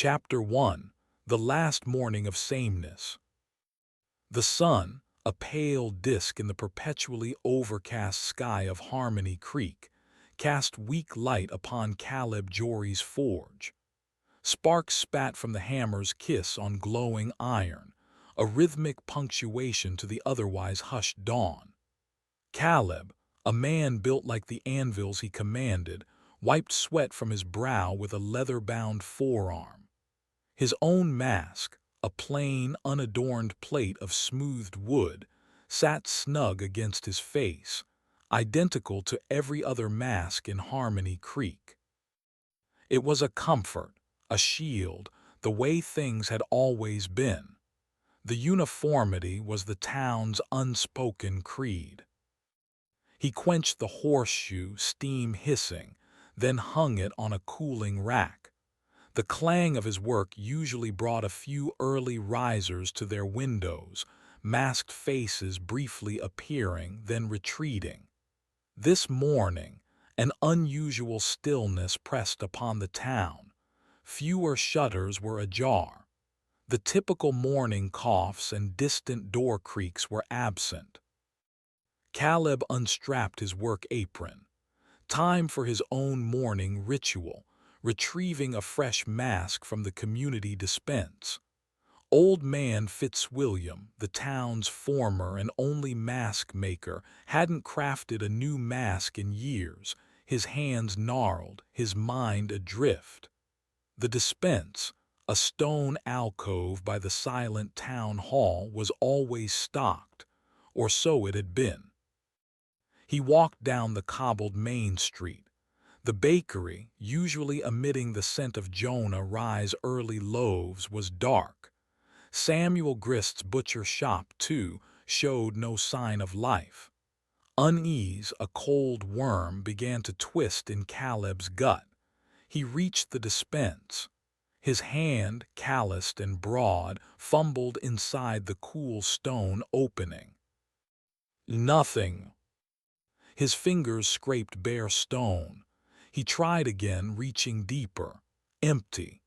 Chapter 1. The Last Morning of Sameness. The sun, a pale disk in the perpetually overcast sky of Harmony Creek, cast weak light upon Caleb Jory's forge. Sparks spat from the hammer's kiss on glowing iron, a rhythmic punctuation to the otherwise hushed dawn. Caleb, a man built like the anvils he commanded, wiped sweat from his brow with a leather-bound forearm. His own mask, a plain, unadorned plate of smoothed wood, sat snug against his face, identical to every other mask in Harmony Creek. It was a comfort, a shield, the way things had always been. The uniformity was the town's unspoken creed. He quenched the horseshoe, steam hissing, then hung it on a cooling rack. The clang of his work usually brought a few early risers to their windows, masked faces briefly appearing, then retreating. This morning, an unusual stillness pressed upon the town. Fewer shutters were ajar. The typical morning coughs and distant door creaks were absent. Caleb unstrapped his work apron. Time for his own morning ritual, retrieving a fresh mask from the community dispense. Old man Fitzwilliam, the town's former and only mask maker, hadn't crafted a new mask in years, his hands gnarled, his mind adrift. The dispense, a stone alcove by the silent town hall, was always stocked, or so it had been. He walked down the cobbled main street. The bakery, usually emitting the scent of Jonah Rye's early loaves, was dark. Samuel Grist's butcher shop, too, showed no sign of life. Unease, a cold worm, began to twist in Caleb's gut. He reached the dispense. His hand, calloused and broad, fumbled inside the cool stone opening. Nothing. His fingers scraped bare stone. He tried again, reaching deeper. Empty.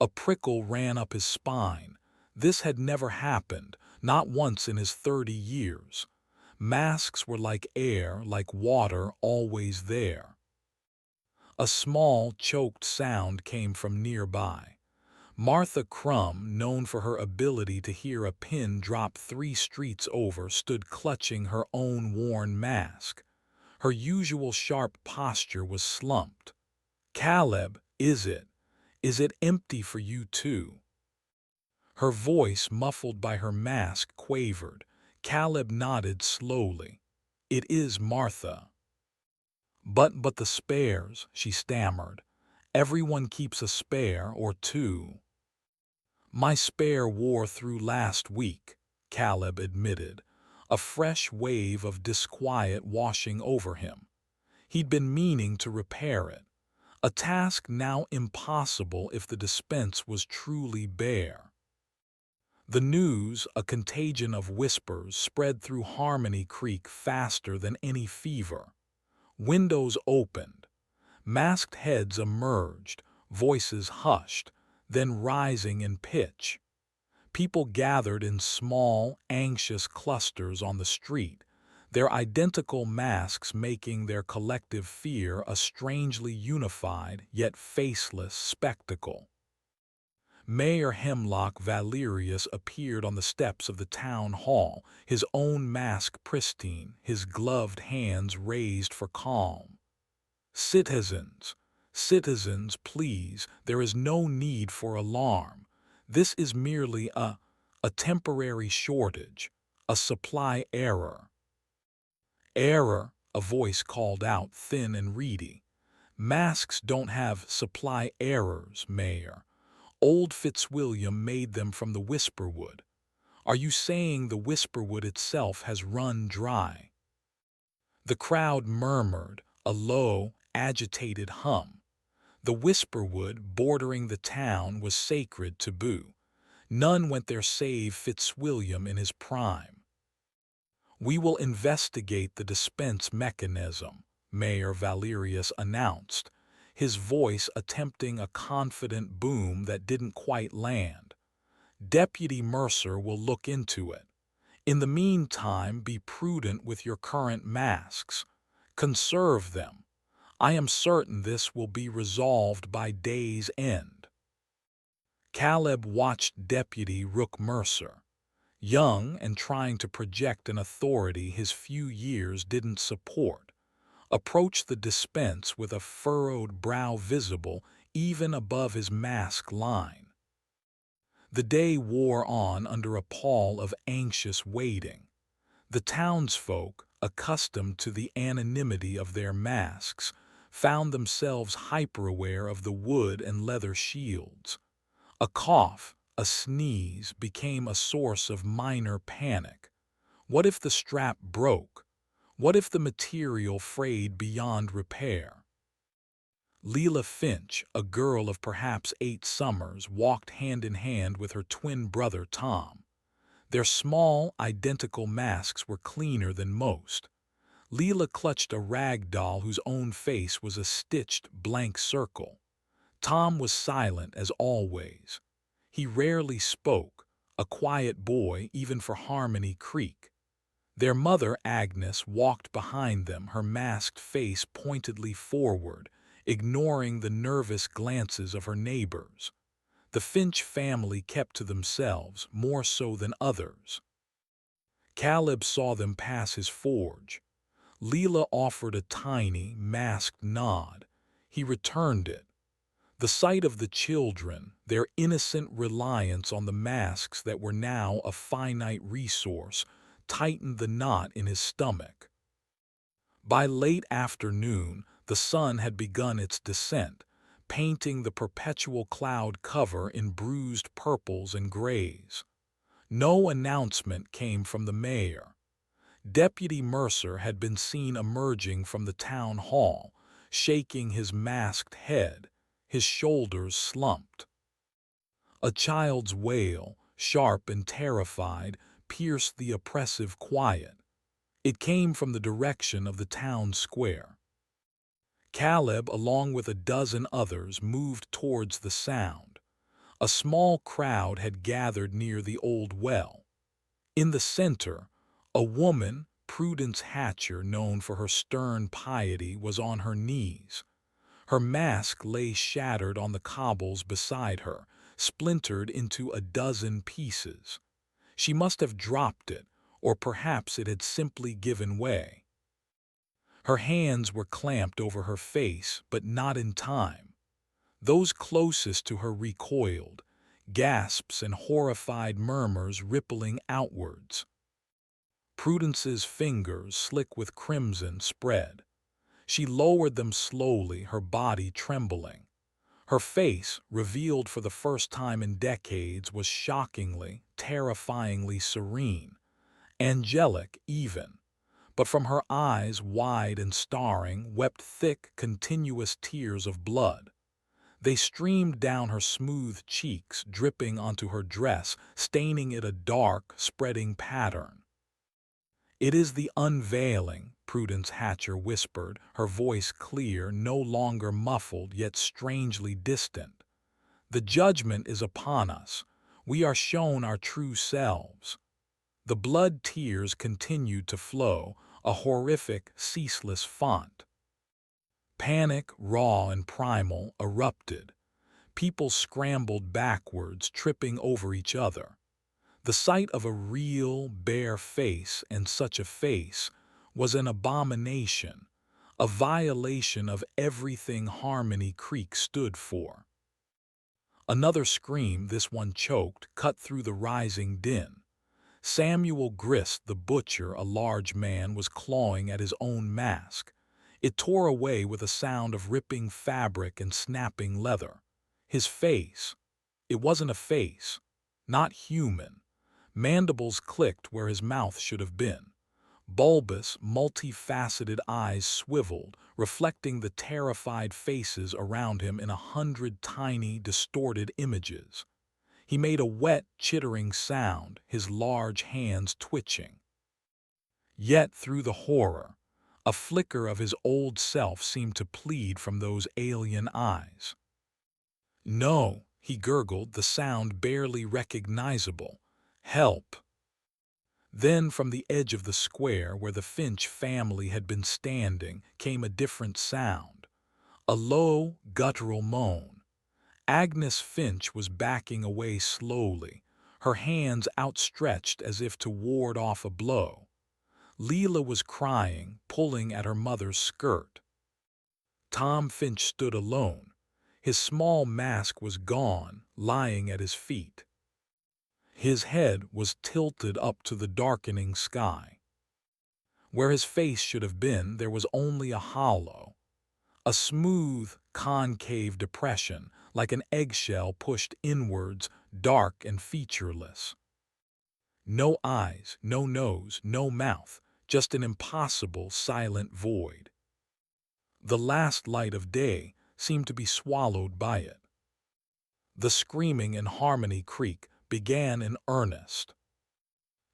A prickle ran up his spine. This had never happened, not once in his 30 years. Masks were like air, like water, always there. A small, choked sound came from nearby. Martha Crumb, known for her ability to hear a pin drop 3 streets over, stood clutching her own worn mask. Her usual sharp posture was slumped. "Caleb, is it empty for you too?" Her voice, muffled by her mask, quavered. Caleb nodded slowly. "It is, Martha." But the spares," she stammered. "Everyone keeps a spare or two." "My spare wore through last week," Caleb admitted, a fresh wave of disquiet washing over him. He'd been meaning to repair it, a task now impossible if the dispense was truly bare. The news, a contagion of whispers, spread through Harmony Creek faster than any fever. Windows opened. Masked heads emerged, voices hushed, then rising in pitch. People gathered in small, anxious clusters on the street, their identical masks making their collective fear a strangely unified yet faceless spectacle. Mayor Hemlock Valerius appeared on the steps of the town hall, his own mask pristine, his gloved hands raised for calm. "Citizens, please, there is no need for alarm. This is merely a temporary shortage, a supply error." "Error," a voice called out, thin and reedy. "Masks don't have supply errors, Mayor. Old Fitzwilliam made them from the whisperwood. Are you saying the whisperwood itself has run dry?" The crowd murmured, a low, agitated hum. The whisperwood bordering the town was sacred taboo. None went there save Fitzwilliam in his prime. "We will investigate the dispense mechanism," Mayor Valerius announced. his voice attempting a confident boom that didn't quite land. "Deputy Mercer will look into it. In the meantime, be prudent with your current masks. Conserve them. I am certain this will be resolved by day's end." Caleb watched Deputy Rook Mercer, young and trying to project an authority his few years didn't support, approach the dispense with a furrowed brow visible even above his mask line. The day wore on under a pall of anxious waiting. The townsfolk, accustomed to the anonymity of their masks, found themselves hyper-aware of the wood and leather shields. A cough, a sneeze, became a source of minor panic. What if the strap broke? What if the material frayed beyond repair? Leela Finch, a girl of perhaps 8 summers, walked hand in hand with her twin brother Tom. Their small, identical masks were cleaner than most. Leela clutched a rag doll whose own face was a stitched blank circle. Tom was silent as always. He rarely spoke, a quiet boy even for Harmony Creek. Their mother, Agnes, walked behind them, her masked face pointedly forward, ignoring the nervous glances of her neighbors. The Finch family kept to themselves, more so than others. Caleb saw them pass his forge. Leela offered a tiny, masked nod. He returned it. The sight of the children, their innocent reliance on the masks that were now a finite resource, tightened the knot in his stomach. By late afternoon, the sun had begun its descent, painting the perpetual cloud cover in bruised purples and grays. No announcement came from the mayor. Deputy Mercer had been seen emerging from the town hall, shaking his masked head, his shoulders slumped. A child's wail, sharp and terrified, pierced the oppressive quiet. It came from the direction of the town square. Caleb, along with a dozen others, moved towards the sound. A small crowd had gathered near the old well. In the center, a woman, Prudence Hatcher, known for her stern piety, was on her knees. Her mask lay shattered on the cobbles beside her, splintered into a dozen pieces. She must have dropped it, or perhaps it had simply given way. Her hands were clamped over her face, but not in time. Those closest to her recoiled, gasps and horrified murmurs rippling outwards. Prudence's fingers, slick with crimson, spread. She lowered them slowly, her body trembling. Her face, revealed for the first time in decades, was shockingly, terrifyingly serene, angelic even. But from her eyes, wide and staring, wept thick, continuous tears of blood. They streamed down her smooth cheeks, dripping onto her dress, staining it a dark, spreading pattern. "It is the unveiling," Prudence Hatcher whispered, her voice clear, no longer muffled, yet strangely distant. "The judgment is upon us. We are shown our true selves." The blood tears continued to flow, a horrific, ceaseless font. Panic, raw and primal, erupted. People scrambled backwards, tripping over each other. The sight of a real, bare face, and such a face, was an abomination, a violation of everything Harmony Creek stood for. Another scream, this one choked, cut through the rising din. Samuel Grist, the butcher, a large man, was clawing at his own mask. It tore away with a sound of ripping fabric and snapping leather. His face. It wasn't a face. Not human. Mandibles clicked where his mouth should have been. Bulbous, multifaceted eyes swiveled, reflecting the terrified faces around him in 100 tiny, distorted images. He made a wet, chittering sound, his large hands twitching. Yet through the horror, A flicker of his old self seemed to plead from those alien eyes. "No," he gurgled, the sound barely recognizable. "Help!" Then from the edge of the square where the Finch family had been standing came a different sound, a low, guttural moan. Agnes Finch was backing away slowly, her hands outstretched as if to ward off a blow. Leela was crying, pulling at her mother's skirt. Tom Finch stood alone. His small mask was gone, lying at his feet. His head was tilted up to the darkening sky. Where his face should have been, there was only a hollow, a smooth, concave depression, like an eggshell pushed inwards, dark and featureless. No eyes, no nose, no mouth, just an impossible, silent void. The last light of day seemed to be swallowed by it. The screaming in Harmony Creek began in earnest.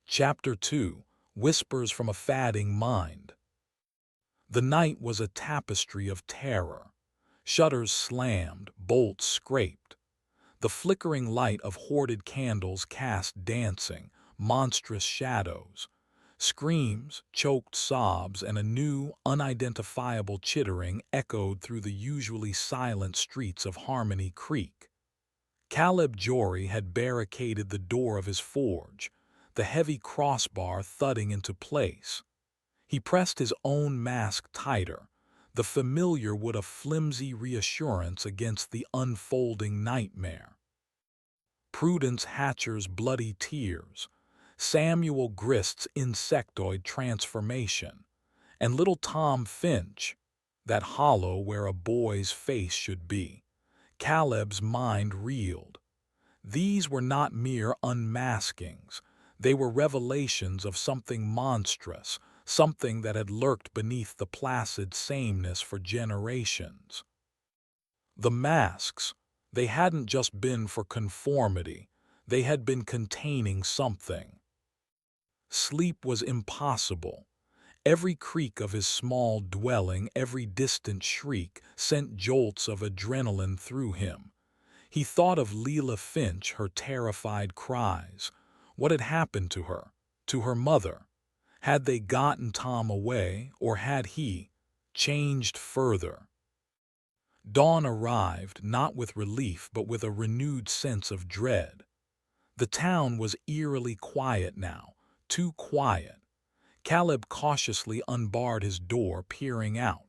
Chapter 2: Whispers from a Fadding Mind. The night was a tapestry of terror. Shutters slammed, bolts scraped. The flickering light of hoarded candles cast dancing, monstrous shadows. Screams, choked sobs, and a new, unidentifiable chittering echoed through the usually silent streets of Harmony Creek. Caleb Jory had barricaded the door of his forge, the heavy crossbar thudding into place. He pressed his own mask tighter, the familiar would a flimsy reassurance against the unfolding nightmare. Prudence Hatcher's bloody tears, Samuel Grist's insectoid transformation, and little Tom Finch, that hollow where a boy's face should be. Caleb's mind reeled. These were not mere unmaskings. They were revelations of something monstrous, something that had lurked beneath the placid sameness for generations. The masks, they hadn't just been for conformity, they had been containing something. Sleep was impossible. Every creak of his small dwelling, every distant shriek, sent jolts of adrenaline through him. He thought of Leela Finch, her terrified cries. What had happened to her mother? Had they gotten Tom away, or had he changed further? Dawn arrived, not with relief but with a renewed sense of dread. The town was eerily quiet now, too quiet. Caleb cautiously unbarred his door, peering out.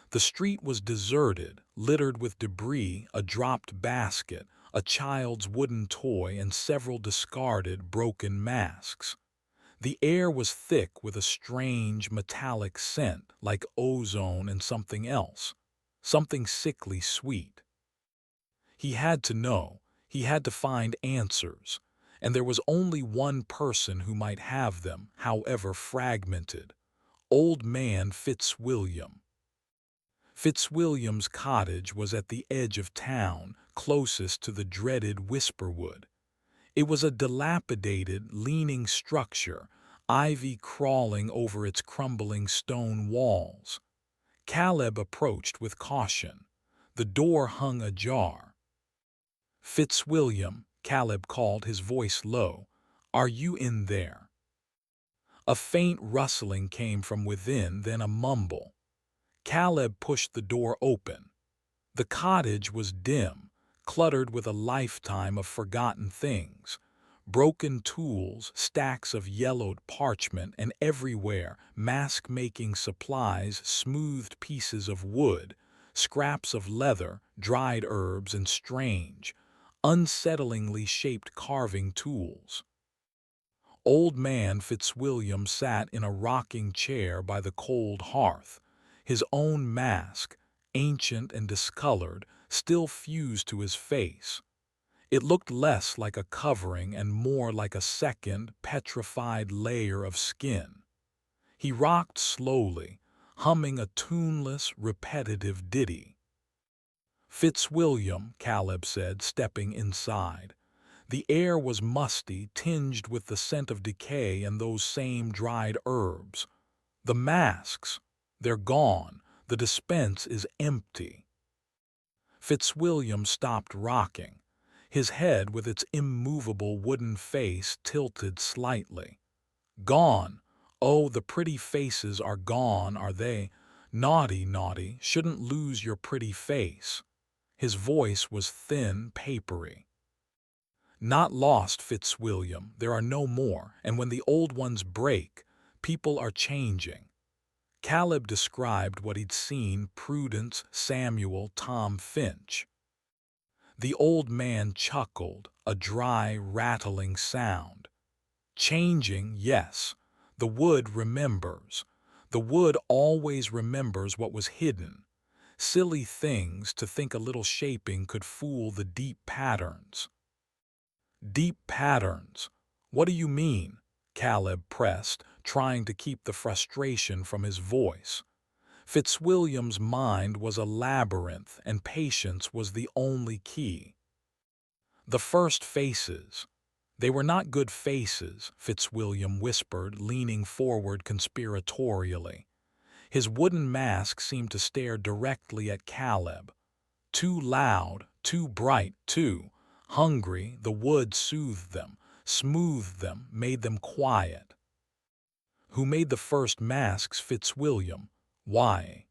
The street was deserted, littered with debris, a dropped basket, a child's wooden toy, and several discarded, broken masks. The air was thick with a strange, metallic scent, like ozone and something else, something sickly sweet. He had to know, he had to find answers, and there was only one person who might have them, however fragmented: Old Man Fitzwilliam. Fitzwilliam's cottage was at the edge of town, closest to the dreaded Whisperwood. It was a dilapidated, leaning structure, ivy crawling over its crumbling stone walls. Caleb approached with caution. The door hung ajar. "Fitzwilliam," Caleb called, his voice low, "are you in there?" A faint rustling came from within, then a mumble. Caleb pushed the door open. The cottage was dim, cluttered with a lifetime of forgotten things. Broken tools, stacks of yellowed parchment, and everywhere mask-making supplies, smoothed pieces of wood, scraps of leather, dried herbs, and strange, unsettlingly shaped carving tools. Old Man Fitzwilliam sat in a rocking chair by the cold hearth, his own mask, ancient and discolored, still fused to his face. It looked less like a covering and more like a second, petrified layer of skin. He rocked slowly, humming a tuneless, repetitive ditty. "Fitzwilliam," Caleb said, stepping inside. The air was musty, tinged with the scent of decay and those same dried herbs. The masks, They're gone. The dispense is empty. Fitzwilliam stopped rocking, his head with its immovable wooden face tilted slightly. Gone. Oh, the pretty faces are gone, are they? Naughty, naughty, shouldn't lose your pretty face. His voice was thin, papery. Not lost, Fitzwilliam, there are no more, and when the old ones break, people are changing. Caleb described what he'd seen: Prudence, Samuel, Tom Finch. The old man chuckled, a dry, rattling sound. Changing, yes. The wood remembers. The wood always remembers what was hidden. Silly things to think a little shaping could fool the deep patterns. Deep patterns? What do you mean? Caleb pressed, trying to keep the frustration from his voice. Fitzwilliam's mind was a labyrinth, and patience was the only key. The first faces. They were not good faces, Fitzwilliam whispered, leaning forward conspiratorially. His wooden mask seemed to stare directly at Caleb. Too loud, too bright, too hungry. The wood soothed them, smoothed them, made them quiet. Who made the first masks, Fitzwilliam? Why?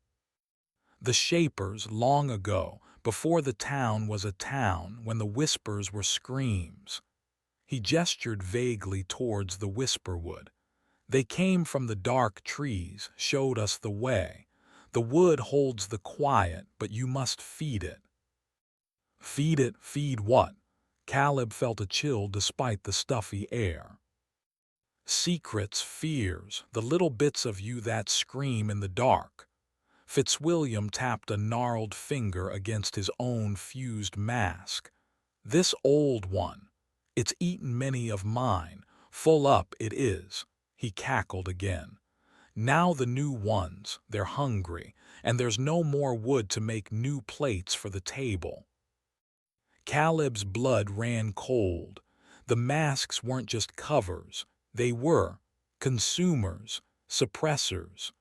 The Shapers, long ago, before the town was a town, when the whispers were screams. He gestured vaguely towards the whisperwood. They came from the dark trees, showed us the way. The wood holds the quiet, but you must feed it. Feed it? Feed what? Caleb felt a chill despite the stuffy air. Secrets, fears, the little bits of you that scream in the dark. Fitzwilliam tapped a gnarled finger against his own fused mask. This old one. It's eaten many of mine. Full up it is. He cackled again. Now the new ones, they're hungry, and there's no more wood to make new plates for the table. Caleb's blood ran cold. The masks weren't just covers. They were consumers, suppressors.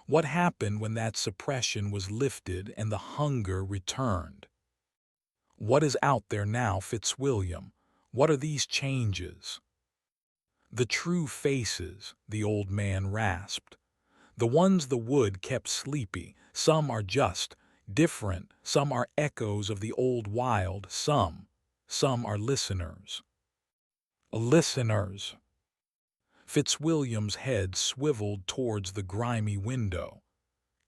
What happened when that suppression was lifted and the hunger returned? What is out there now, Fitzwilliam? What are these changes? The true faces, the old man rasped. The ones the wood kept sleepy. Some are just different. Some are echoes of the old wild. Some are listeners. Listeners. Fitzwilliam's head swiveled towards the grimy window.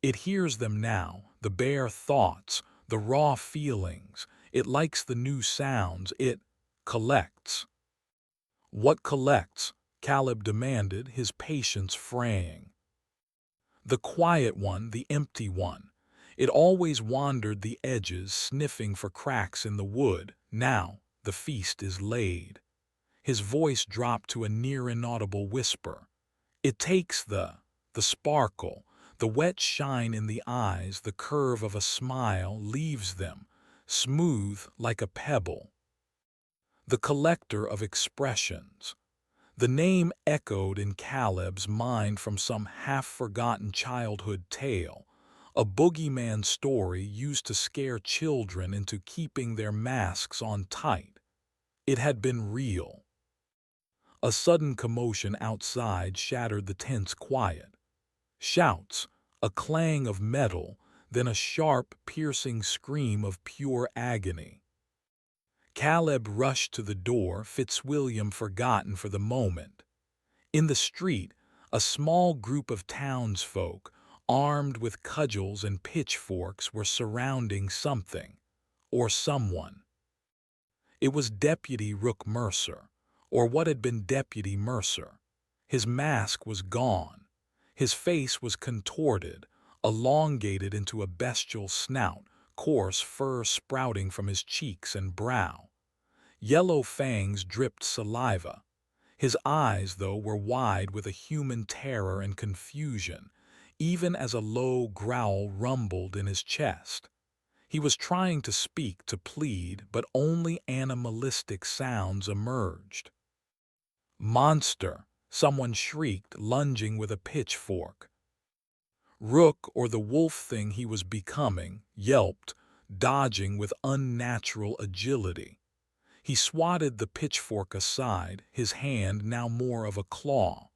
It hears them now, the bare thoughts, the raw feelings. It likes the new sounds. It collects. What collects? Caleb demanded, his patience fraying. The quiet one, the empty one. It always wandered the edges, sniffing for cracks in the wood. Now the feast is laid. His voice dropped to a near inaudible whisper. It takes the sparkle, the wet shine in the eyes, the curve of a smile, leaves them smooth like a pebble. The collector of expressions. The name echoed in Caleb's mind from some half-forgotten childhood tale, a boogeyman story used to scare children into keeping their masks on tight. It had been real. A sudden commotion outside shattered the tense quiet. Shouts, a clang of metal, then a sharp, piercing scream of pure agony. Caleb rushed to the door, Fitzwilliam forgotten for the moment. In the street, a small group of townsfolk, armed with cudgels and pitchforks, were surrounding something, or someone. It was Deputy Rook Mercer, or what had been Deputy Mercer. His mask was gone. His face was contorted, elongated into a bestial snout, coarse fur sprouting from his cheeks and brow. Yellow fangs dripped saliva. His eyes, though, were wide with a human terror and confusion, even as a low growl rumbled in his chest. He was trying to speak, to plead, but only animalistic sounds emerged. "Monster!" someone shrieked, lunging with a pitchfork. Rook, or the wolf thing he was becoming, yelped, dodging with unnatural agility. He swatted the pitchfork aside, his hand now more of a claw.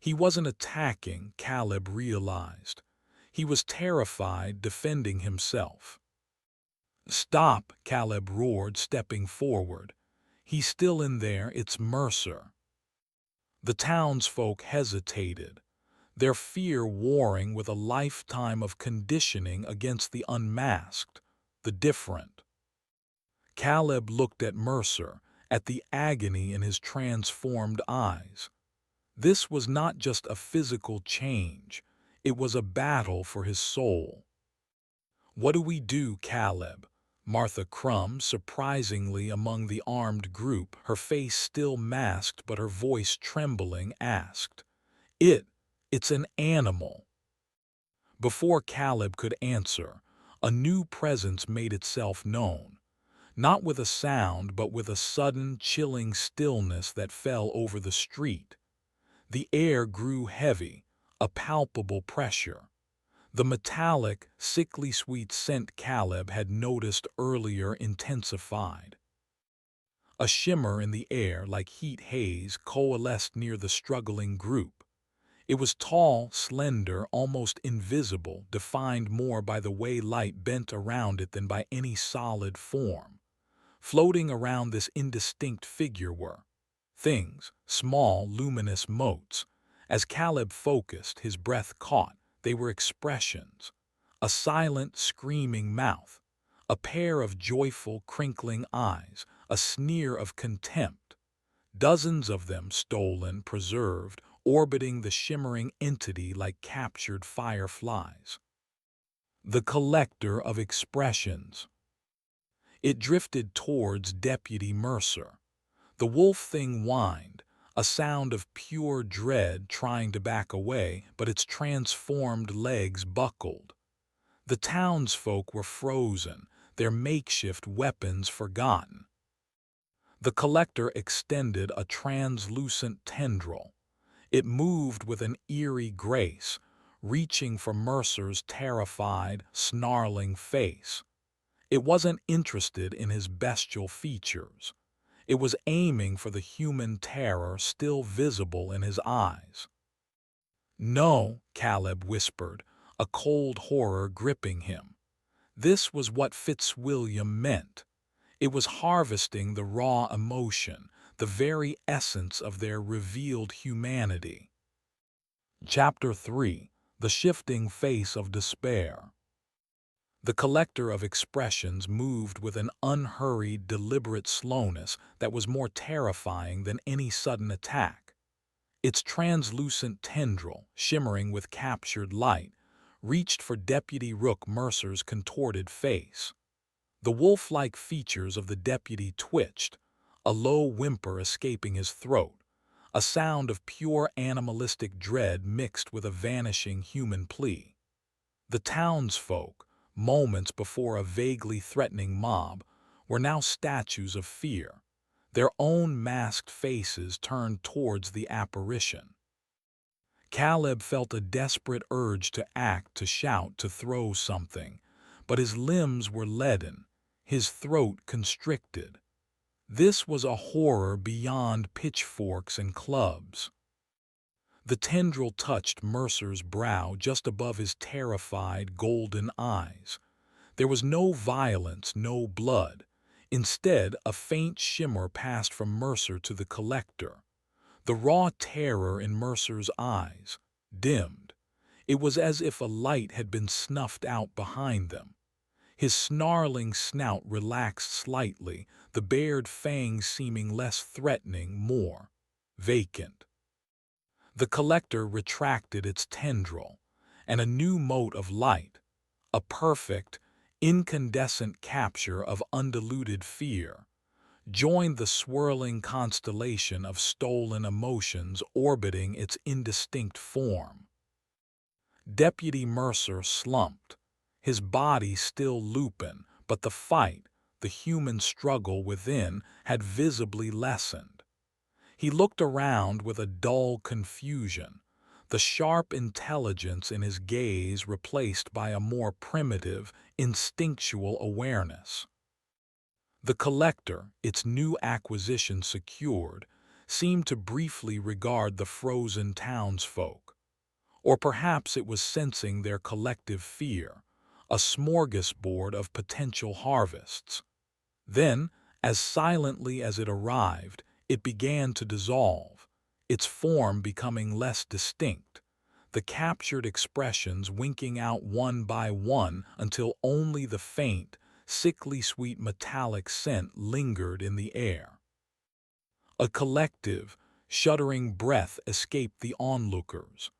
He wasn't attacking, Caleb realized. He was terrified, defending himself. "Stop," Caleb roared, stepping forward. "He's still in there, it's Mercer." The townsfolk hesitated, their fear warring with a lifetime of conditioning against the unmasked, the different. Caleb looked at Mercer, at the agony in his transformed eyes. This was not just a physical change, it was a battle for his soul. "What do we do, Caleb?" Martha Crumb, surprisingly among the armed group, her face still masked but her voice trembling, asked. It's an animal." Before Caleb could answer, a new presence made itself known, not with a sound but with a sudden, chilling stillness that fell over the street. The air grew heavy, a palpable pressure. The metallic, sickly sweet scent Caleb had noticed earlier intensified. A shimmer in the air like heat haze coalesced near the struggling group. It was tall, slender, almost invisible, defined more by the way light bent around it than by any solid form. Floating around this indistinct figure were things, small, luminous motes. As Caleb focused, his breath caught. They were expressions. A silent, screaming mouth, a pair of joyful, crinkling eyes, a sneer of contempt. Dozens of them stolen, preserved, orbiting the shimmering entity like captured fireflies. The collector of expressions. It drifted towards Deputy Mercer. The wolf thing whined, a sound of pure dread trying to back away, but its transformed legs buckled. The townsfolk were frozen, their makeshift weapons forgotten. The collector extended a translucent tendril. It moved with an eerie grace, reaching for Mercer's terrified, snarling face. It wasn't interested in his bestial features. It was aiming for the human terror still visible in his eyes. "No," Caleb whispered, a cold horror gripping him. This was what Fitzwilliam meant. It was harvesting the raw emotion, the very essence of their revealed humanity. Chapter 3: The Shifting Face of Despair. The collector of expressions moved with an unhurried, deliberate slowness that was more terrifying than any sudden attack. Its translucent tendril, shimmering with captured light, reached for Deputy Rook Mercer's contorted face. The wolf-like features of the deputy twitched, a low whimper escaping his throat, a sound of pure animalistic dread mixed with a vanishing human plea. The townsfolk, moments before a vaguely threatening mob, were now statues of fear, their own masked faces turned towards the apparition. Caleb felt a desperate urge to act, to shout, to throw something, but his limbs were leaden, his throat constricted. This was a horror beyond pitchforks and clubs. The tendril touched Mercer's brow just above his terrified, golden eyes. There was no violence, no blood. Instead, a faint shimmer passed from Mercer to the collector. The raw terror in Mercer's eyes dimmed. It was as if a light had been snuffed out behind them. His snarling snout relaxed slightly, the bared fangs seeming less threatening, more vacant. The collector retracted its tendril, and a new mote of light, a perfect, incandescent capture of undiluted fear, joined the swirling constellation of stolen emotions orbiting its indistinct form. Deputy Mercer slumped, his body still lupin, but the fight, the human struggle within, had visibly lessened. He looked around with a dull confusion. the sharp intelligence in his gaze replaced by a more primitive, instinctual awareness. The collector, its new acquisition secured, seemed to briefly regard the frozen townsfolk. Or perhaps it was sensing their collective fear, a smorgasbord of potential harvests. Then, as silently as it arrived, it began to dissolve, its form becoming less distinct, the captured expressions winking out one by one until only the faint, sickly sweet metallic scent lingered in the air. A collective, shuddering breath escaped the onlookers.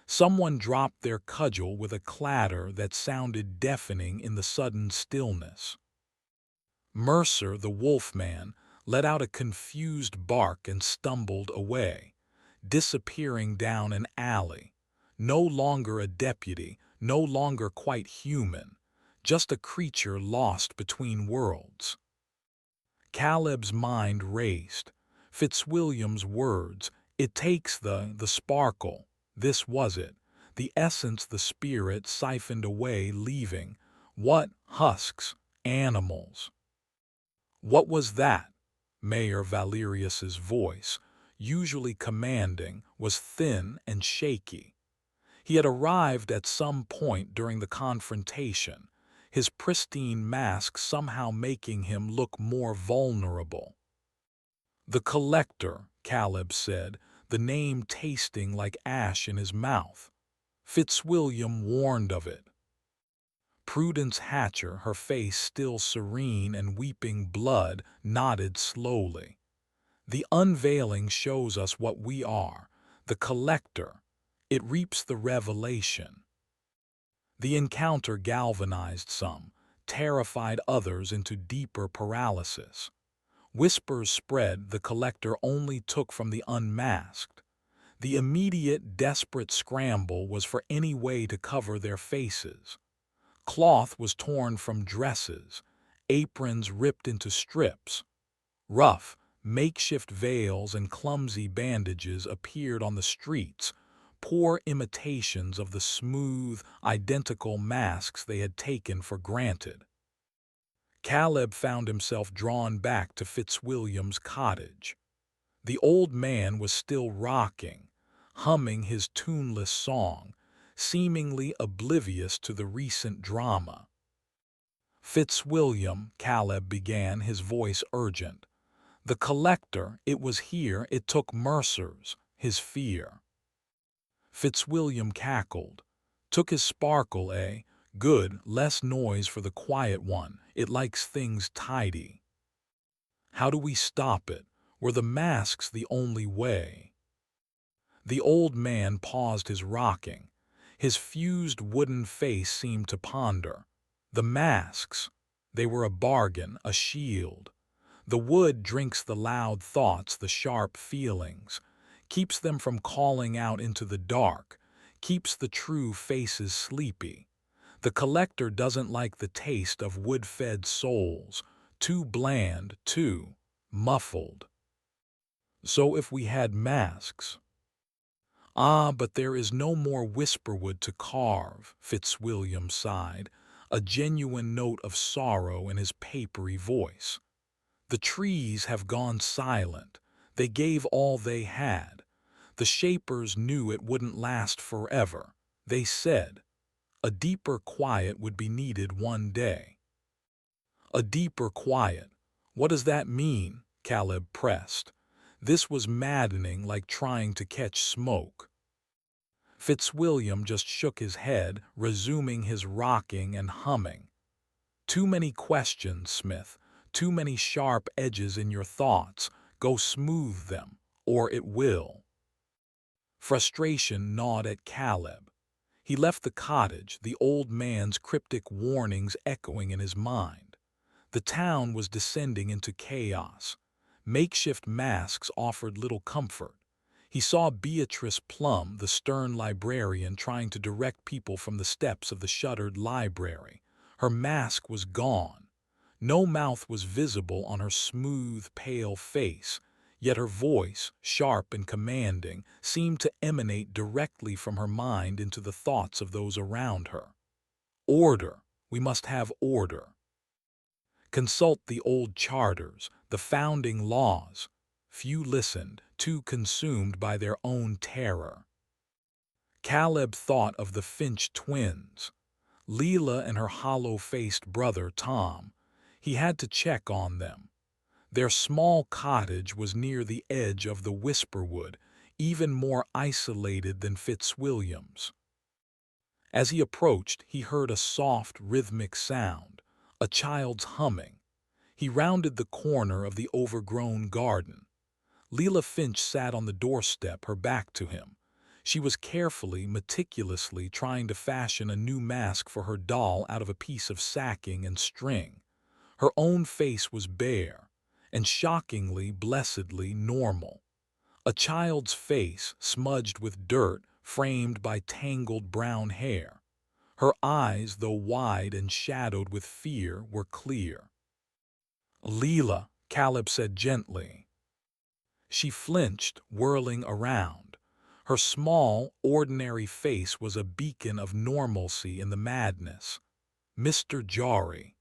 Someone dropped their cudgel with a clatter that sounded deafening in the sudden stillness. Mercer, the wolfman, let out a confused bark and stumbled away, disappearing down an alley. No longer a deputy, no longer quite human, just a creature lost between worlds. Caleb's mind raced. Fitzwilliam's words, "It takes the sparkle." This was it. The essence, the spirit siphoned away, leaving what? Husks, animals. What was that? Mayor Valerius's voice, usually commanding, was thin and shaky. He had arrived at some point during the confrontation, his pristine mask somehow making him look more vulnerable. "The collector," Caleb said, the name tasting like ash in his mouth. Fitzwilliam warned of it. Prudence Hatcher, her face still serene and weeping blood, nodded slowly. "The unveiling shows us what we are. The collector. It reaps the revelation." The encounter galvanized some, terrified others into deeper paralysis. Whispers spread the collector only took from the unmasked. The immediate, desperate scramble was for any way to cover their faces. Cloth was torn from dresses, aprons ripped into strips. Rough, makeshift veils and clumsy bandages appeared on the streets, poor imitations of the smooth, identical masks they had taken for granted. Caleb found himself drawn back to Fitzwilliam's cottage. The old man was still rocking, humming his tuneless song, seemingly oblivious to the recent drama. "Fitzwilliam," Caleb began, his voice urgent. "The collector, it was here, it took Mercer's, his fear." Fitzwilliam cackled. "Took his sparkle, eh? Good, less noise for the quiet one. It likes things tidy." "How do we stop it? Were the masks the only way?" The old man paused his rocking. His fused wooden face seemed to ponder. "The masks. They were a bargain, a shield. The wood drinks the loud thoughts, the sharp feelings, keeps them from calling out into the dark, keeps the true faces sleepy. The collector doesn't like the taste of wood-fed souls, too bland, too muffled. So if we had masks—" "Ah, but there is no more whisperwood to carve," Fitzwilliam sighed, a genuine note of sorrow in his papery voice. "The trees have gone silent. They gave all they had. The shapers knew it wouldn't last forever. They said a deeper quiet would be needed one day." "A deeper quiet. What does that mean?" Caleb pressed. This was maddening, like trying to catch smoke. Fitzwilliam just shook his head, resuming his rocking and humming. "Too many questions, Smith. Too many sharp edges in your thoughts. Go smooth them, or it will." Frustration gnawed at Caleb. He left the cottage, the old man's cryptic warnings echoing in his mind. The town was descending into chaos. Makeshift masks offered little comfort. He saw Beatrice Plum, the stern librarian, trying to direct people from the steps of the shuttered library. Her mask was gone. No mouth was visible on her smooth, pale face, yet her voice, sharp and commanding, seemed to emanate directly from her mind into the thoughts of those around her. Order. We must have order. Consult the old charters, the founding laws. Few listened, too consumed by their own terror. Caleb thought of the Finch twins, Leela and her hollow-faced brother Tom. He had to check on them. Their small cottage was near the edge of the Whisperwood, even more isolated than Fitzwilliam's. As he approached, he heard a soft, rhythmic sound, a child's humming. He rounded the corner of the overgrown garden. Leela Finch sat on the doorstep, her back to him. She was carefully, meticulously trying to fashion a new mask for her doll out of a piece of sacking and string. Her own face was bare, and shockingly, blessedly normal. A child's face, smudged with dirt, framed by tangled brown hair. Her eyes, though wide and shadowed with fear, were clear. "Leela," Caleb said gently. She flinched, whirling around. Her small, ordinary face was a beacon of normalcy in the madness. "Mr. Jory."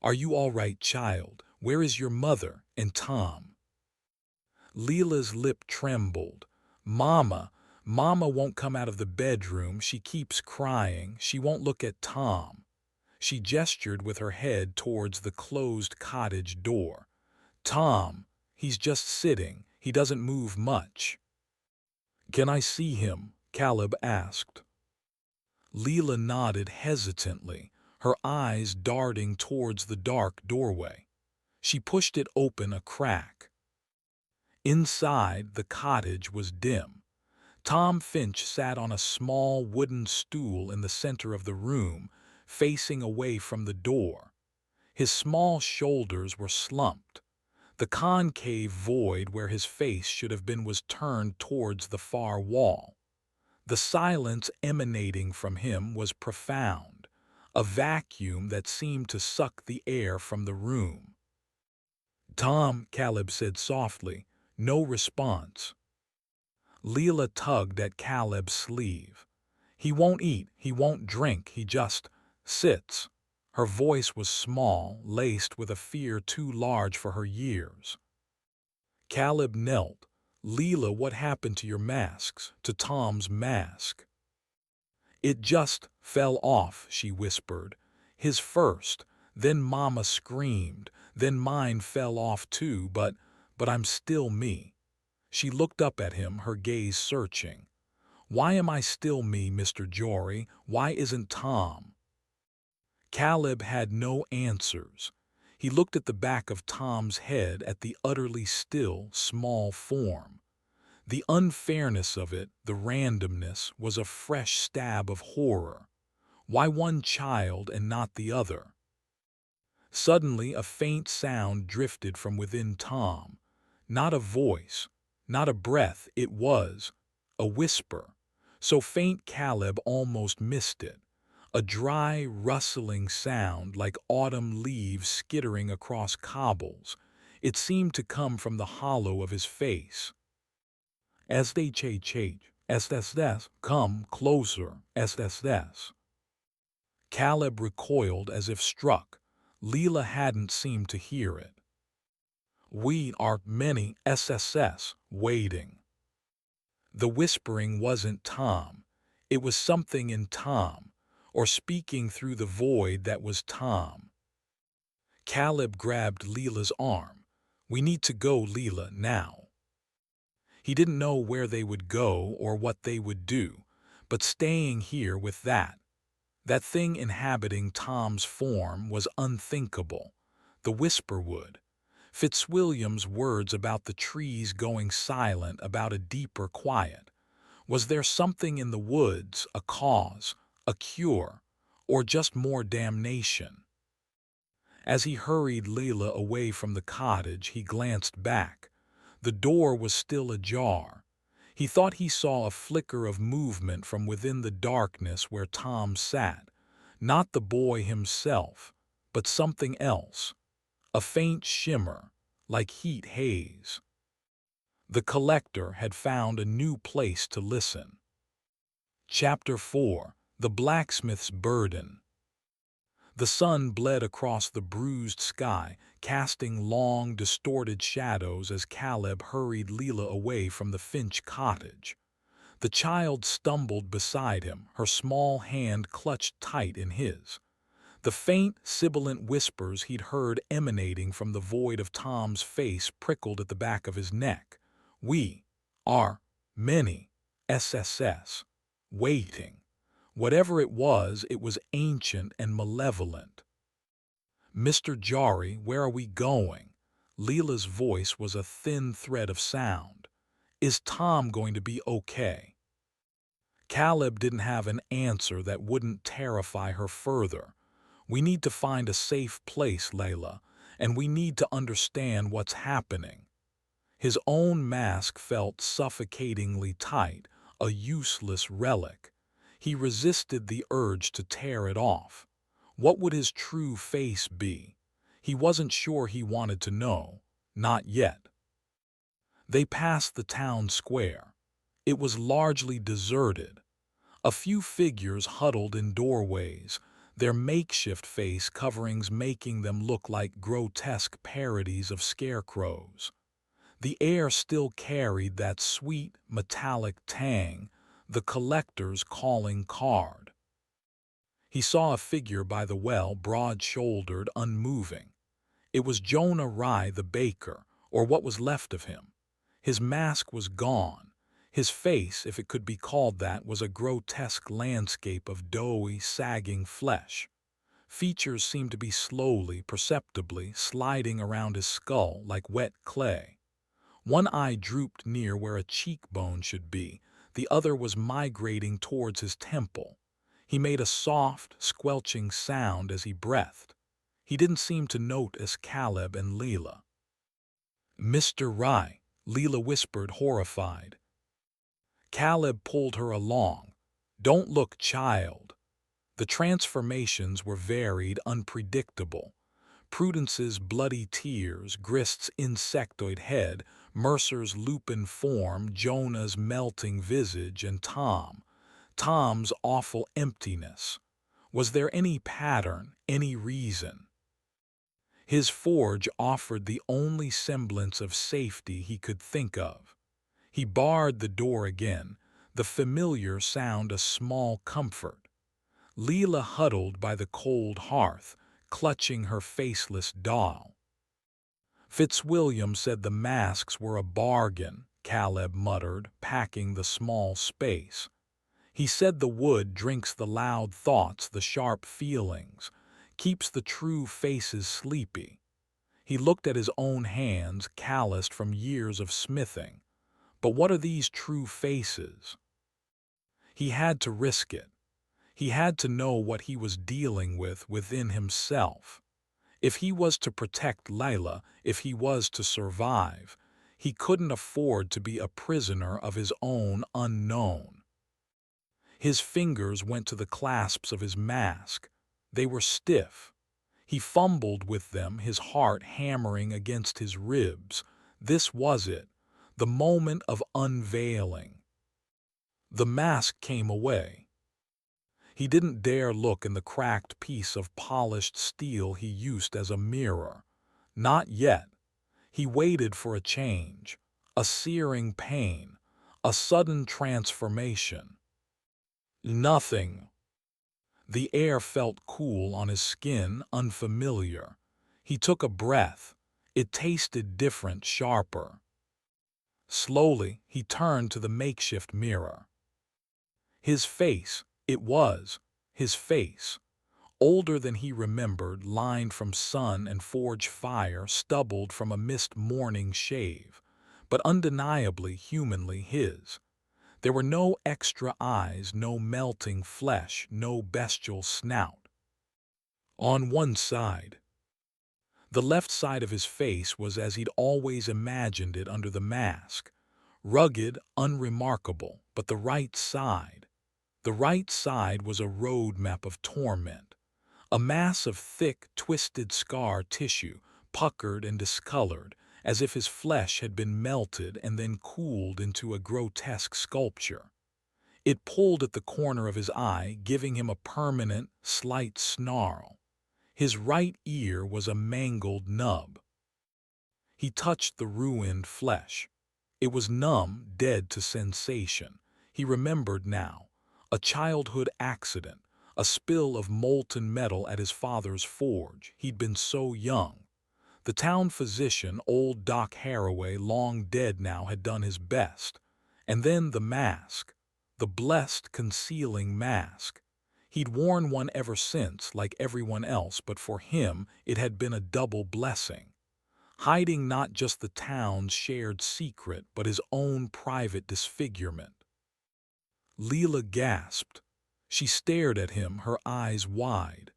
"Are you all right, child? Where is your mother and Tom?" Leela's lip trembled. Mama won't come out of the bedroom. She keeps crying. She won't look at Tom." She gestured with her head towards the closed cottage door. "Tom, he's just sitting. He doesn't move much." "Can I see him?" Caleb asked. Leela nodded hesitantly, her eyes darting towards the dark doorway. She pushed it open a crack. Inside, the cottage was dim. Tom Finch sat on a small wooden stool in the center of the room, facing away from the door. His small shoulders were slumped. The concave void where his face should have been was turned towards the far wall. The silence emanating from him was profound, a vacuum that seemed to suck the air from the room. "Tom," Caleb said softly. No response. Leela tugged at Caleb's sleeve. "He won't eat, he won't drink, he just sits." Her voice was small, laced with a fear too large for her years. Caleb knelt. "Leela, what happened to your masks, to Tom's mask?" "It just fell off," she whispered. "His first, then Mama screamed, then mine fell off too, but I'm still me." She looked up at him, her gaze searching. "Why am I still me, Mr. Jory? Why isn't Tom?" Caleb had no answers. He looked at the back of Tom's head, at the utterly still, small form. The unfairness of it, the randomness, was a fresh stab of horror. Why one child and not the other? Suddenly a faint sound drifted from within Tom. Not a voice, not a breath, it was a whisper. So faint Caleb almost missed it. A dry, rustling sound like autumn leaves skittering across cobbles. It seemed to come from the hollow of his face. "S-H-H-H, come closer, S-S-S." Caleb recoiled as if struck. Leela hadn't seemed to hear it. "We are many SSS waiting." The whispering wasn't Tom. It was something in Tom, or speaking through the void that was Tom. Caleb grabbed Leela's arm. "We need to go, Leela, now." He didn't know where they would go or what they would do, but staying here with that thing inhabiting Tom's form was unthinkable. The Whisperwood. Fitzwilliam's words about the trees going silent, about a deeper quiet. Was there something in the woods, a cause, a cure, or just more damnation? As he hurried Leela away from the cottage, he glanced back. The door was still ajar. He thought he saw a flicker of movement from within the darkness where Tom sat. Not the boy himself, but something else. A faint shimmer, like heat haze. The collector had found a new place to listen. Chapter 4: The Blacksmith's Burden. The sun bled across the bruised sky, casting long, distorted shadows as Caleb hurried Leela away from the Finch cottage. The child stumbled beside him, her small hand clutched tight in his. The faint, sibilant whispers he'd heard emanating from the void of Tom's face prickled at the back of his neck. We are many SSS waiting. Whatever it was ancient and malevolent. "Mr. Jari, where are we going?" Leela's voice was a thin thread of sound. "Is Tom going to be okay?" Caleb didn't have an answer that wouldn't terrify her further. "We need to find a safe place, Layla, and we need to understand what's happening." His own mask felt suffocatingly tight, a useless relic. He resisted the urge to tear it off. What would his true face be? He wasn't sure he wanted to know. Not yet. They passed the town square. It was largely deserted. A few figures huddled in doorways, their makeshift face coverings making them look like grotesque parodies of scarecrows. The air still carried that sweet, metallic tang, the collector's calling card. He saw a figure by the well, broad-shouldered, unmoving. It was Jonah Rye the baker, or what was left of him. His mask was gone. His face, if it could be called that, was a grotesque landscape of doughy, sagging flesh. Features seemed to be slowly, perceptibly, sliding around his skull like wet clay. One eye drooped near where a cheekbone should be, the other was migrating towards his temple. He made a soft, squelching sound as he breathed. He didn't seem to notice Caleb and Leela. "Mr. Rye," Leela whispered, horrified. Caleb pulled her along. "Don't look, child." The transformations were varied, unpredictable. Prudence's bloody tears, Grist's insectoid head, Mercer's lupin form, Jonah's melting visage, and Tom's awful emptiness. Was there any pattern, any reason? His forge offered the only semblance of safety he could think of. He barred the door again, the familiar sound a small comfort. Leela huddled by the cold hearth, clutching her faceless doll. "Fitzwilliam said the masks were a bargain," Caleb muttered, packing the small space. "He said the wood drinks the loud thoughts, the sharp feelings, keeps the true faces sleepy." He looked at his own hands, calloused from years of smithing. But what are these true faces? He had to risk it. He had to know what he was dealing with within himself. If he was to protect Layla, if he was to survive, he couldn't afford to be a prisoner of his own unknown. His fingers went to the clasps of his mask. They were stiff. He fumbled with them, his heart hammering against his ribs. This was it, the moment of unveiling. The mask came away. He didn't dare look in the cracked piece of polished steel he used as a mirror. Not yet. He waited for a change, a searing pain, a sudden transformation. Nothing. The air felt cool on his skin, unfamiliar. He took a breath. It tasted different, sharper. Slowly, he turned to the makeshift mirror. His face, it was, his face. Older than he remembered, lined from sun and forge fire, stubbled from a mist morning shave, but undeniably humanly his. There were no extra eyes, no melting flesh, no bestial snout. On one side, the left side of his face was as he'd always imagined it under the mask, rugged, unremarkable, but the right side was a roadmap of torment, a mass of thick, twisted scar tissue, puckered and discolored, as if his flesh had been melted and then cooled into a grotesque sculpture. It pulled at the corner of his eye, giving him a permanent, slight snarl. His right ear was a mangled nub. He touched the ruined flesh. It was numb, dead to sensation. He remembered now. A childhood accident, a spill of molten metal at his father's forge. He'd been so young. The town physician, old Doc Haraway, long dead now, had done his best. And then the mask. The blessed concealing mask. He'd worn one ever since, like everyone else, but for him it had been a double blessing. Hiding not just the town's shared secret, but his own private disfigurement. Leela gasped. She stared at him, her eyes wide,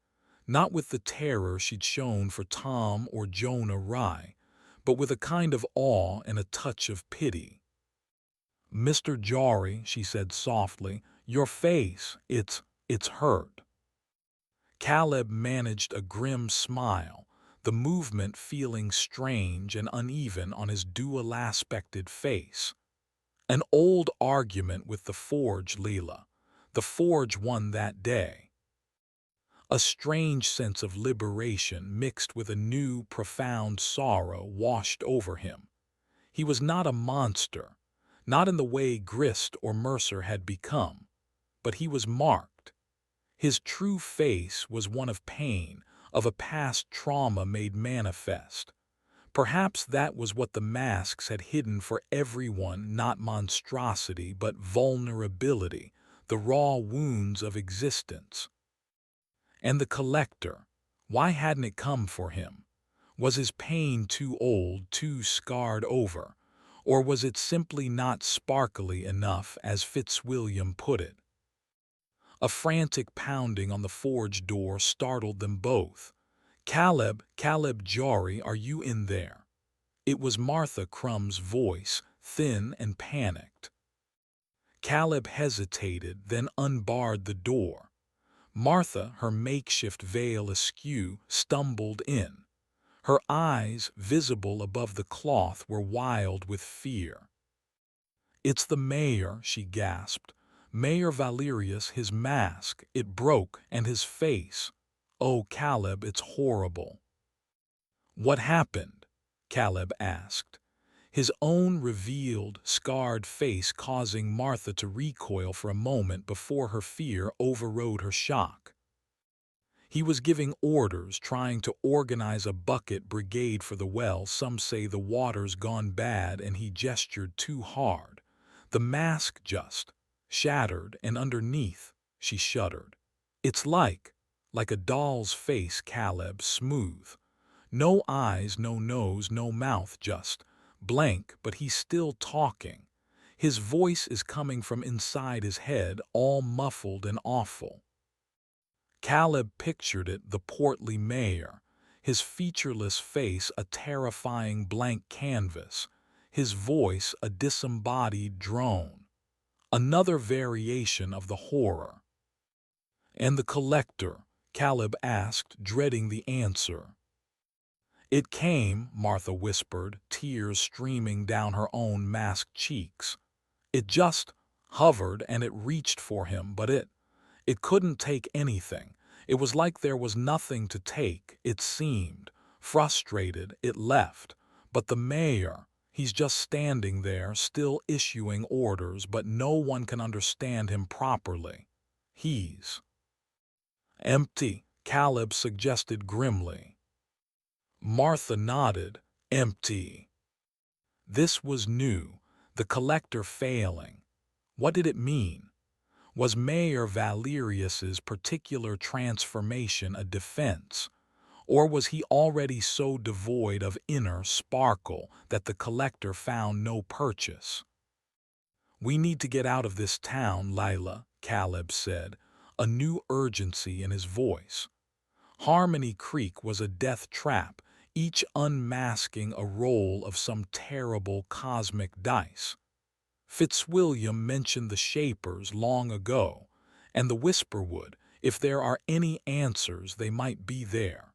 not with the terror she'd shown for Tom or Jonah Rye, but with a kind of awe and a touch of pity. "Mr. Jory," she said softly, "your face, it's hurt." Caleb managed a grim smile, the movement feeling strange and uneven on his dual-aspected face. "An old argument with the forge, Leela. The forge won that day." A strange sense of liberation mixed with a new, profound sorrow washed over him. He was not a monster, not in the way Grist or Mercer had become, but he was marked. His true face was one of pain, of a past trauma made manifest. Perhaps that was what the masks had hidden for everyone, not monstrosity, but vulnerability, the raw wounds of existence. And the collector, why hadn't it come for him? Was his pain too old, too scarred over, or was it simply not sparkly enough, as Fitzwilliam put it? A frantic pounding on the forge door startled them both. "Caleb Jory, are you in there?" It was Martha Crumb's voice, thin and panicked. Caleb hesitated, then unbarred the door. Martha, her makeshift veil askew, stumbled in. Her eyes, visible above the cloth, were wild with fear. "It's the mayor," she gasped. "Mayor Valerius, his mask. It broke, and his face. Oh, Caleb, it's horrible." "What happened?" Caleb asked, his own revealed, scarred face causing Martha to recoil for a moment before her fear overrode her shock. "He was giving orders, trying to organize a bucket brigade for the well. Some say the water's gone bad and he gestured too hard. The mask just shattered, and underneath," she shuddered. "It's like a doll's face, Caleb, smooth. No eyes, no nose, no mouth, just blank, but he's still talking. His voice is coming from inside his head, all muffled and awful." Caleb pictured it, the portly mayor, his featureless face a terrifying blank canvas, his voice a disembodied drone. Another variation of the horror. "And the collector?" Caleb asked, dreading the answer. "It came," Martha whispered, tears streaming down her own masked cheeks. "It just hovered and it reached for him, but it couldn't take anything. It was like there was nothing to take, it seemed. Frustrated, it left. But the mayor, he's just standing there, still issuing orders, but no one can understand him properly. He's empty," Caleb suggested grimly. Martha nodded. "Empty." This was new, the collector failing. What did it mean? Was Mayor Valerius's particular transformation a defense, or was he already so devoid of inner sparkle that the collector found no purchase? "We need to get out of this town, Lila," Caleb said, a new urgency in his voice. Harmony Creek was a death trap, each unmasking a roll of some terrible cosmic dice. Fitzwilliam mentioned the Shapers long ago, and the Whisperwood. If there are any answers, they might be there.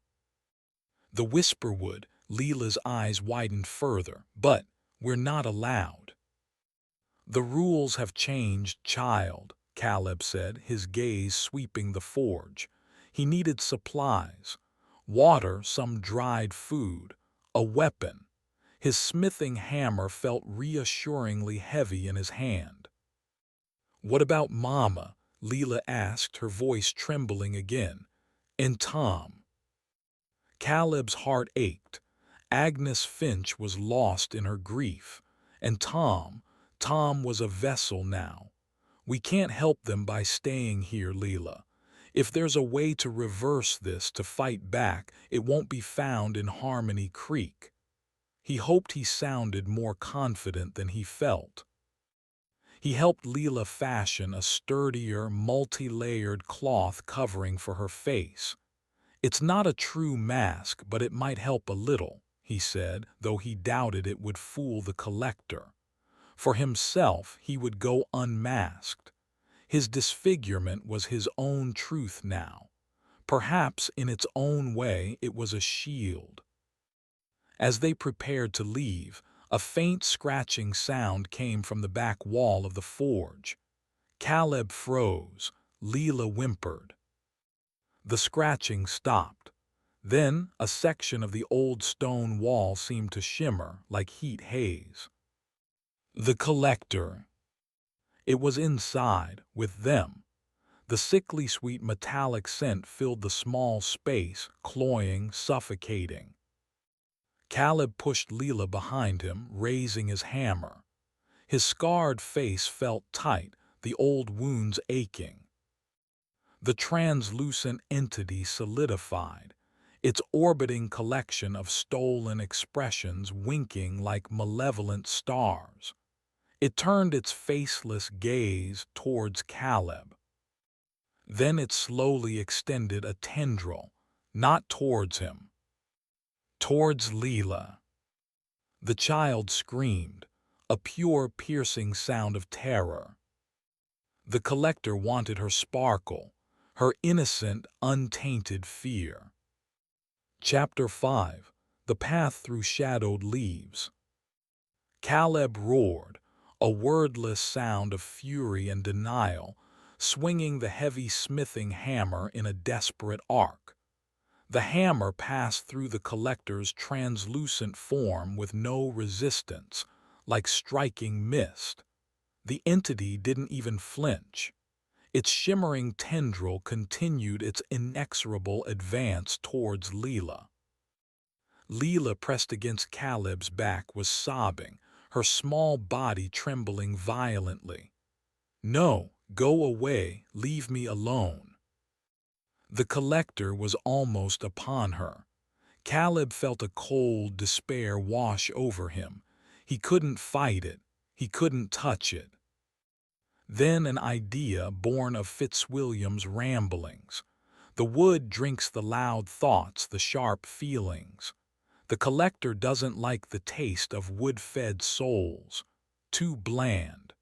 The Whisperwood, Leela's eyes widened further. But we're not allowed. The rules have changed, child, Caleb said, his gaze sweeping the forge. He needed supplies. Water, some dried food, a weapon. His smithing hammer felt reassuringly heavy in his hand. "What about Mama?" Leela asked, her voice trembling again. "And Tom?" Caleb's heart ached. Agnes Finch was lost in her grief. And Tom was a vessel now. "We can't help them by staying here, Leela. If there's a way to reverse this, to fight back, it won't be found in Harmony Creek." He hoped he sounded more confident than he felt. He helped Leela fashion a sturdier, multi-layered cloth covering for her face. "It's not a true mask, but it might help a little," he said, though he doubted it would fool the collector. For himself, he would go unmasked. His disfigurement was his own truth now. Perhaps in its own way it was a shield. As they prepared to leave, a faint scratching sound came from the back wall of the forge. Caleb froze. Leela whimpered. The scratching stopped. Then a section of the old stone wall seemed to shimmer like heat haze. The collector. It was inside, with them. The sickly sweet metallic scent filled the small space, cloying, suffocating. Caleb pushed Leela behind him, raising his hammer. His scarred face felt tight, the old wounds aching. The translucent entity solidified, its orbiting collection of stolen expressions winking like malevolent stars. It turned its faceless gaze towards Caleb. Then it slowly extended a tendril, not towards him, towards Leela. The child screamed, a pure, piercing sound of terror. The collector wanted her sparkle, her innocent, untainted fear. Chapter 5. The Path Through Shadowed Leaves. Caleb roared, a wordless sound of fury and denial, swinging the heavy smithing hammer in a desperate arc. The hammer passed through the collector's translucent form with no resistance, like striking mist. The entity didn't even flinch. Its shimmering tendril continued its inexorable advance towards Leela. Leela, pressed against Caleb's back, was sobbing, her small body trembling violently. "No, go away, leave me alone." The collector was almost upon her. Caleb felt a cold despair wash over him. He couldn't fight it. He couldn't touch it. Then an idea born of Fitzwilliam's ramblings. The wood drinks the loud thoughts, the sharp feelings. The collector doesn't like the taste of wood-fed souls. Too bland.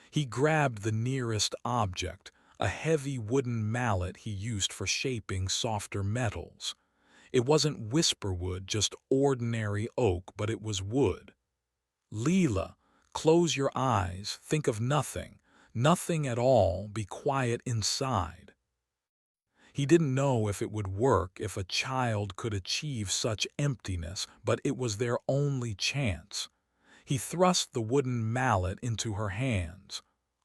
He grabbed the nearest object, a heavy wooden mallet he used for shaping softer metals. It wasn't whisperwood, just ordinary oak, but it was wood. "Leela, close your eyes, think of nothing, nothing at all, be quiet inside." He didn't know if it would work, if a child could achieve such emptiness, but it was their only chance. He thrust the wooden mallet into her hands.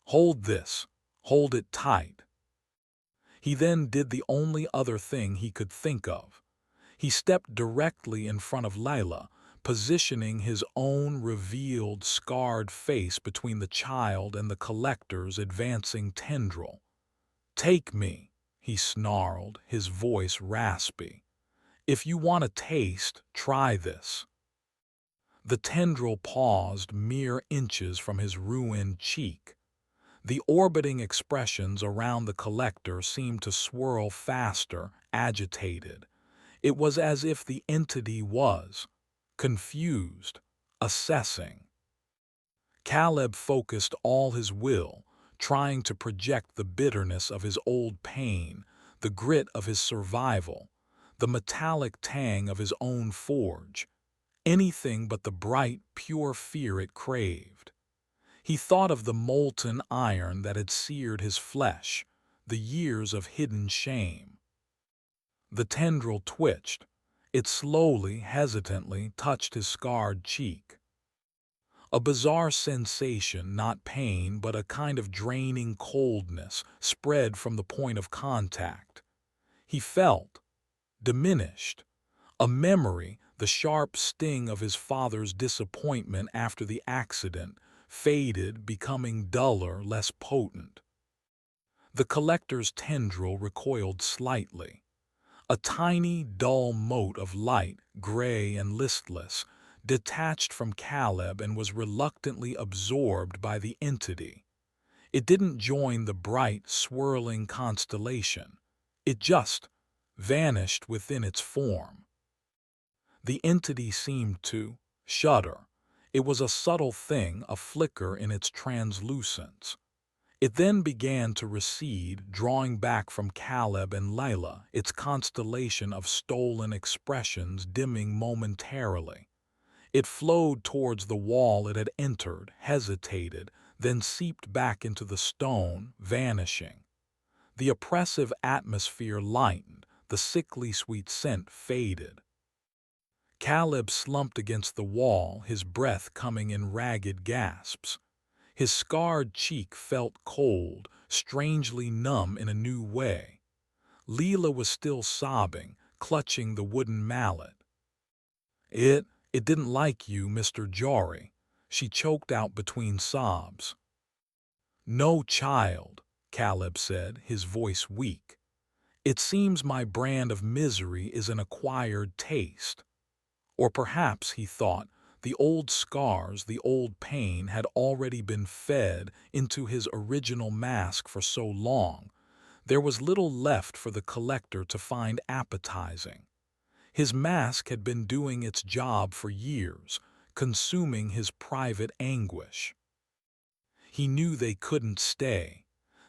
"Hold this. Hold it tight." He then did the only other thing he could think of. He stepped directly in front of Leela, positioning his own revealed, scarred face between the child and the collector's advancing tendril. "Take me," he snarled, his voice raspy. "If you want a taste, try this." The tendril paused mere inches from his ruined cheek. The orbiting expressions around the collector seemed to swirl faster, agitated. It was as if the entity was confused, assessing. Caleb focused all his will, trying to project the bitterness of his old pain, the grit of his survival. the metallic tang of his own forge, anything but the bright, pure fear it craved. He thought of the molten iron that had seared his flesh, the years of hidden shame. The tendril twitched. It slowly, hesitantly touched his scarred cheek. A bizarre sensation, not pain, but a kind of draining coldness, spread from the point of contact. He felt diminished. A memory, the sharp sting of his father's disappointment after the accident, faded, becoming duller, less potent. The collector's tendril recoiled slightly. A tiny, dull mote of light, gray and listless, detached from Caleb and was reluctantly absorbed by the entity. It didn't join the bright, swirling constellation. It just vanished within its form. The entity seemed to shudder. It was a subtle thing, a flicker in its translucence. It then began to recede, drawing back from Caleb and Lila, its constellation of stolen expressions dimming momentarily. It flowed towards the wall it had entered, hesitated, then seeped back into the stone, vanishing. The oppressive atmosphere lightened, the sickly sweet scent faded. Caleb slumped against the wall, his breath coming in ragged gasps. His scarred cheek felt cold, strangely numb in a new way. Leela was still sobbing, clutching the wooden mallet. It didn't like you, Mr. Jory, she choked out between sobs. No, child, Caleb said, his voice weak. It seems my brand of misery is an acquired taste. Or perhaps, he thought, the old scars, the old pain had already been fed into his original mask for so long, there was little left for the collector to find appetizing. His mask had been doing its job for years, consuming his private anguish. He knew they couldn't stay.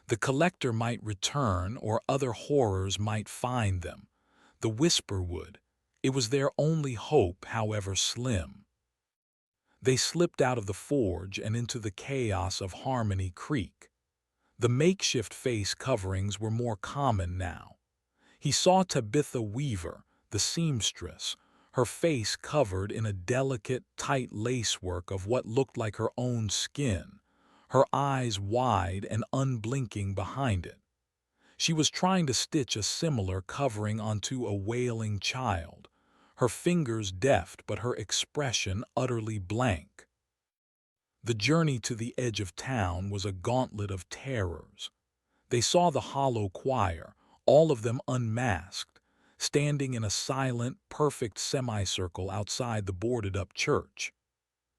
The collector might return, or other horrors might find them. The whisper would. It was their only hope, however slim. They slipped out of the forge and into the chaos of Harmony Creek. The makeshift face coverings were more common now. He saw Tabitha Weaver, the seamstress, her face covered in a delicate, tight lacework of what looked like her own skin, her eyes wide and unblinking behind it. She was trying to stitch a similar covering onto a wailing child, her fingers deft but her expression utterly blank. The journey to the edge of town was a gauntlet of terrors. They saw the hollow choir, all of them unmasked, standing in a silent, perfect semicircle outside the boarded-up church.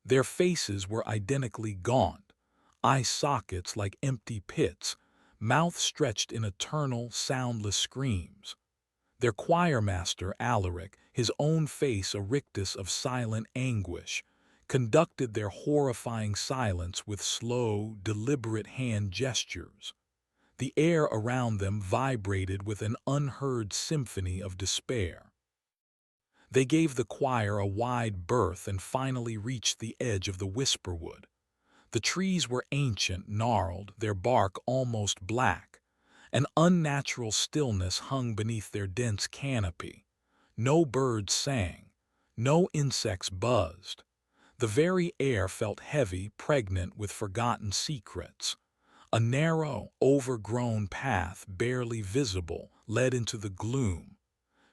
Their faces were identically gaunt, eye sockets like empty pits, mouth stretched in eternal, soundless screams. Their choirmaster, Alaric, his own face a rictus of silent anguish, conducted their horrifying silence with slow, deliberate hand gestures. The air around them vibrated with an unheard symphony of despair. They gave the choir a wide berth and finally reached the edge of the whisperwood. The trees were ancient, gnarled, their bark almost black. An unnatural stillness hung beneath their dense canopy. No birds sang. No insects buzzed. The very air felt heavy, pregnant with forgotten secrets. A narrow, overgrown path, barely visible, led into the gloom.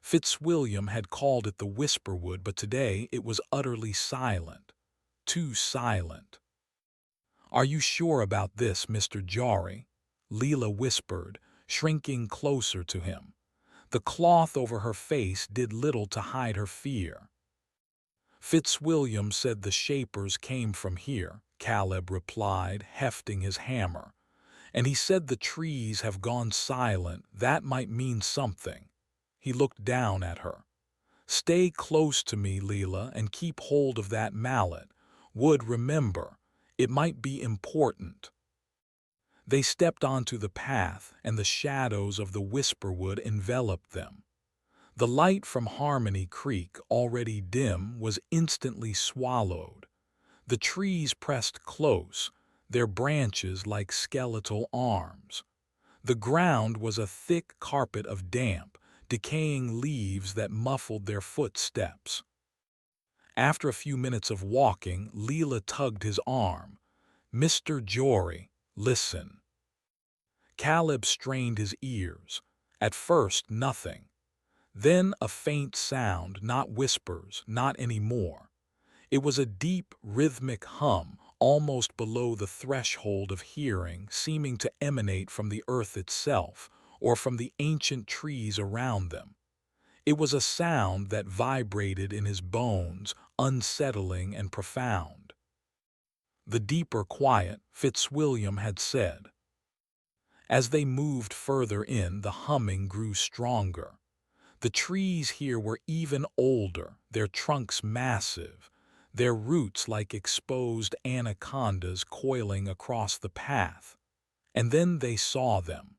Fitzwilliam had called it the Whisperwood, but today it was utterly silent. Too silent. "Are you sure about this, Mr. Jory?" Leela whispered, shrinking closer to him. The cloth over her face did little to hide her fear. "Fitzwilliam said the Shapers came from here," Caleb replied, hefting his hammer. "And he said the trees have gone silent. That might mean something." He looked down at her. "Stay close to me, Leela, and keep hold of that mallet. Would, remember, it might be important." They stepped onto the path, and the shadows of the Whisperwood enveloped them. The light from Harmony Creek, already dim, was instantly swallowed. The trees pressed close, their branches like skeletal arms. The ground was a thick carpet of damp, decaying leaves that muffled their footsteps. After a few minutes of walking, Leela tugged his arm. "Mr. Jory, listen." Caleb strained his ears. At first, nothing. Then a faint sound, not whispers, not anymore. It was a deep, rhythmic hum, almost below the threshold of hearing, seeming to emanate from the earth itself, or from the ancient trees around them. It was a sound that vibrated in his bones, unsettling and profound. The deeper quiet, Fitzwilliam had said. As they moved further in, the humming grew stronger. The trees here were even older, their trunks massive, their roots like exposed anacondas coiling across the path. And then they saw them.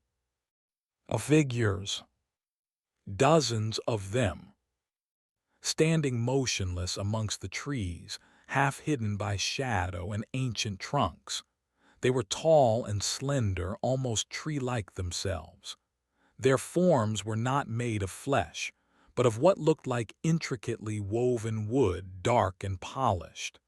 Figures. Dozens of them. Standing motionless amongst the trees, half hidden by shadow and ancient trunks. They were tall and slender, almost tree-like themselves. Their forms were not made of flesh, but of what looked like intricately woven wood, dark and polished.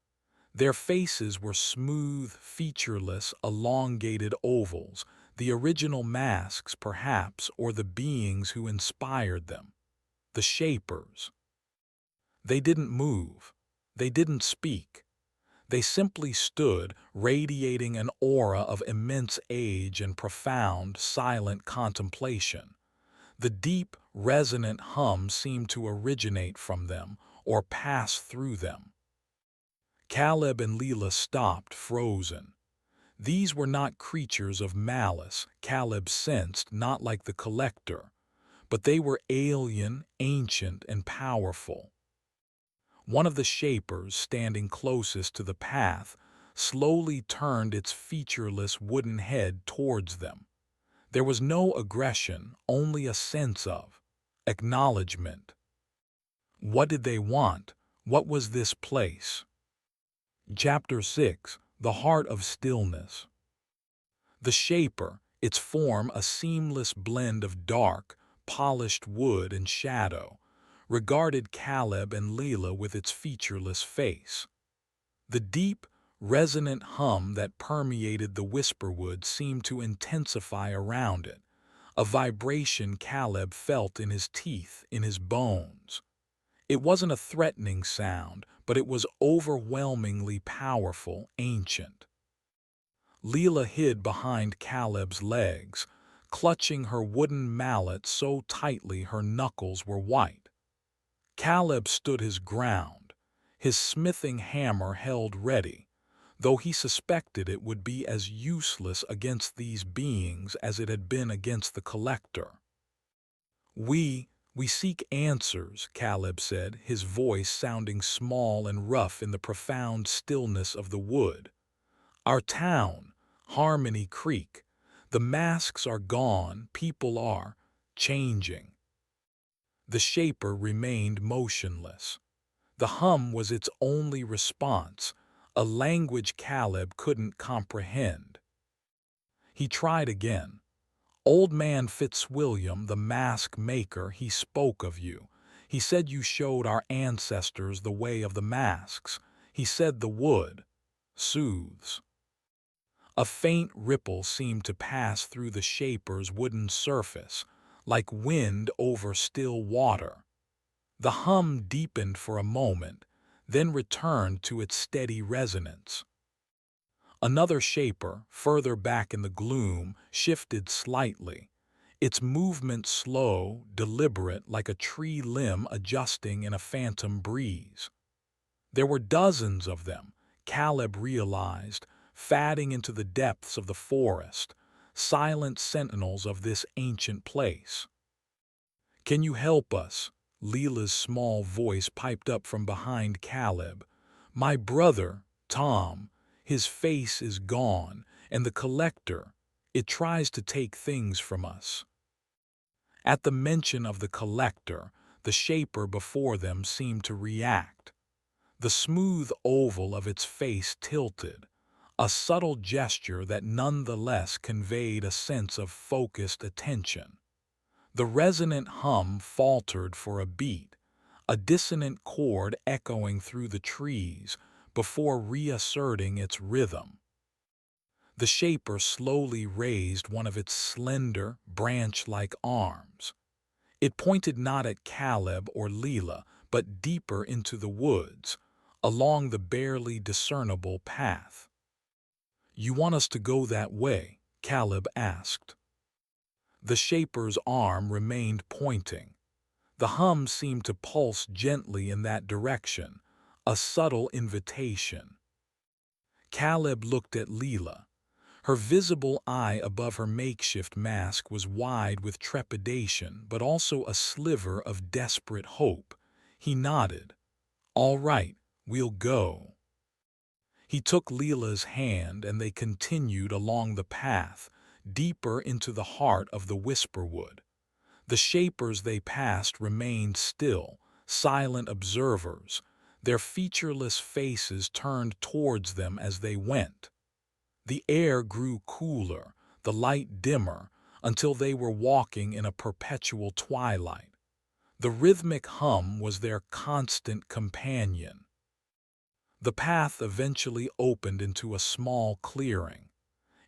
Their faces were smooth, featureless, elongated ovals, the original masks, perhaps, or the beings who inspired them, the Shapers. They didn't move. They didn't speak. They simply stood, radiating an aura of immense age and profound, silent contemplation. The deep, resonant hum seemed to originate from them or pass through them. Caleb and Leela stopped, frozen. These were not creatures of malice, Caleb sensed, not like the collector, but they were alien, ancient, and powerful. One of the Shapers, standing closest to the path, slowly turned its featureless wooden head towards them. There was no aggression, only a sense of acknowledgement. What did they want? What was this place? Chapter 6. The Heart of Stillness. The Shaper, its form a seamless blend of dark, polished wood and shadow, regarded Caleb and Leela with its featureless face. The deep, resonant hum that permeated the whisperwood seemed to intensify around it, a vibration Caleb felt in his teeth, in his bones. It wasn't a threatening sound, but it was overwhelmingly powerful, ancient. Leela hid behind Caleb's legs, clutching her wooden mallet so tightly her knuckles were white. Caleb stood his ground, his smithing hammer held ready, though he suspected it would be as useless against these beings as it had been against the collector. We seek answers," Caleb said, his voice sounding small and rough in the profound stillness of the wood. "Our town, Harmony Creek, the masks are gone, people are changing." The Shaper remained motionless. The hum was its only response, a language Caleb couldn't comprehend. He tried again. "Old man Fitzwilliam, the mask maker, he spoke of you. He said you showed our ancestors the way of the masks. He said the wood soothes." A faint ripple seemed to pass through the Shaper's wooden surface, like wind over still water. The hum deepened for a moment, then returned to its steady resonance. Another Shaper, further back in the gloom, shifted slightly, its movement slow, deliberate, like a tree limb adjusting in a phantom breeze. There were dozens of them, Caleb realized, fading into the depths of the forest, silent sentinels of this ancient place. "Can you help us?" Leela's small voice piped up from behind Caleb. "My brother, Tom, his face is gone, and the collector, it tries to take things from us." At the mention of the collector, the shaper before them seemed to react. The smooth oval of its face tilted, a subtle gesture that nonetheless conveyed a sense of focused attention. The resonant hum faltered for a beat, a dissonant chord echoing through the trees before reasserting its rhythm. The shaper slowly raised one of its slender, branch-like arms. It pointed not at Caleb or Leela, but deeper into the woods, along the barely discernible path. "You want us to go that way?" Caleb asked. The shaper's arm remained pointing. The hum seemed to pulse gently in that direction, a subtle invitation. Caleb looked at Leela. Her visible eye above her makeshift mask was wide with trepidation, but also a sliver of desperate hope. He nodded. "All right, we'll go." He took Leela's hand and they continued along the path, deeper into the heart of the Whisperwood. The shapers they passed remained still, silent observers, their featureless faces turned towards them as they went. The air grew cooler, the light dimmer, until they were walking in a perpetual twilight. The rhythmic hum was their constant companion. The path eventually opened into a small clearing.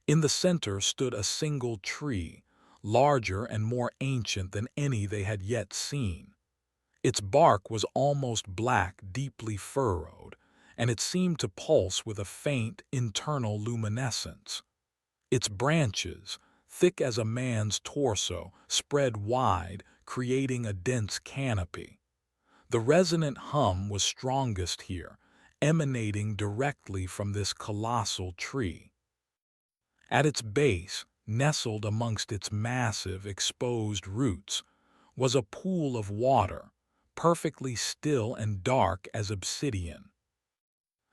In the center stood a single tree, larger and more ancient than any they had yet seen. Its bark was almost black, deeply furrowed, and it seemed to pulse with a faint, internal luminescence. Its branches, thick as a man's torso, spread wide, creating a dense canopy. The resonant hum was strongest here, emanating directly from this colossal tree. At its base, nestled amongst its massive, exposed roots, was a pool of water, perfectly still and dark as obsidian.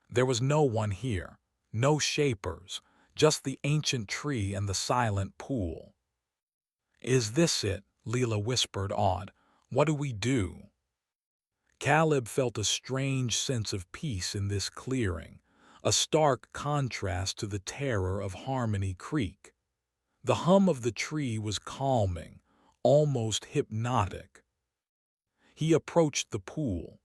There was no one here, no shapers, just the ancient tree and the silent pool. "Is this it?" Leela whispered, awed. "What do we do?" Caleb felt a strange sense of peace in this clearing, a stark contrast to the terror of Harmony Creek. The hum of the tree was calming, almost hypnotic. He approached the pool.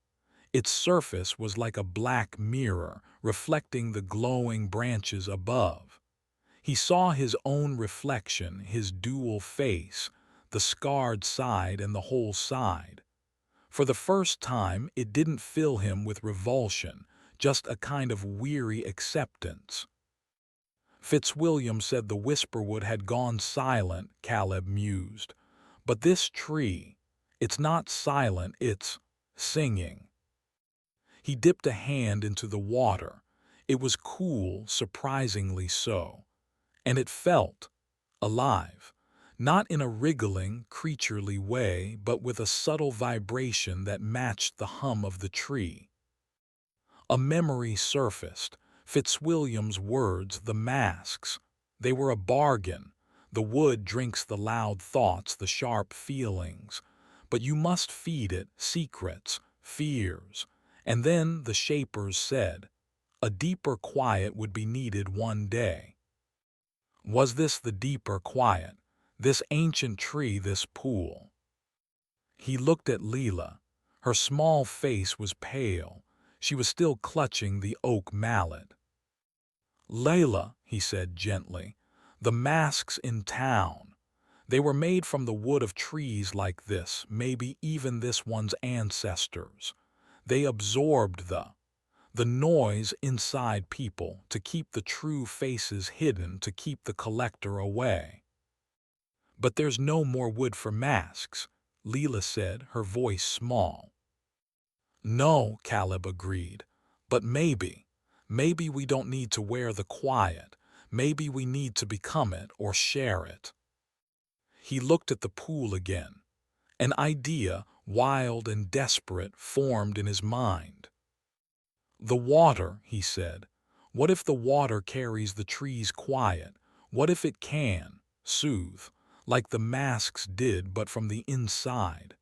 Its surface was like a black mirror, reflecting the glowing branches above. He saw his own reflection, his dual face, the scarred side and the whole side. For the first time, it didn't fill him with revulsion, just a kind of weary acceptance. Fitzwilliam said the Whisperwood had gone silent, Caleb mused. But this tree, it's not silent, it's singing. He dipped a hand into the water. It was cool, surprisingly so. And it felt alive, not in a wriggling, creaturely way, but with a subtle vibration that matched the hum of the tree. A memory surfaced, Fitzwilliam's words, the masks. They were a bargain. The wood drinks the loud thoughts, the sharp feelings. But you must feed it secrets, fears. And then the shapers said, a deeper quiet would be needed one day. Was this the deeper quiet, this ancient tree, this pool? He looked at Leela. Her small face was pale. She was still clutching the oak mallet. "Layla," he said gently, "the masks in town. They were made from the wood of trees like this, maybe even this one's ancestors. They absorbed the noise inside people to keep the true faces hidden, to keep the collector away." "But there's no more wood for masks," Leela said, her voice small. "No," Caleb agreed, "but maybe we don't need to wear the quiet. Maybe we need to become it or share it." He looked at the pool again. An idea, wild and desperate, formed in his mind. "The water," he said. "What if the water carries the tree's quiet? What if it can soothe, like the masks did, but from the inside?"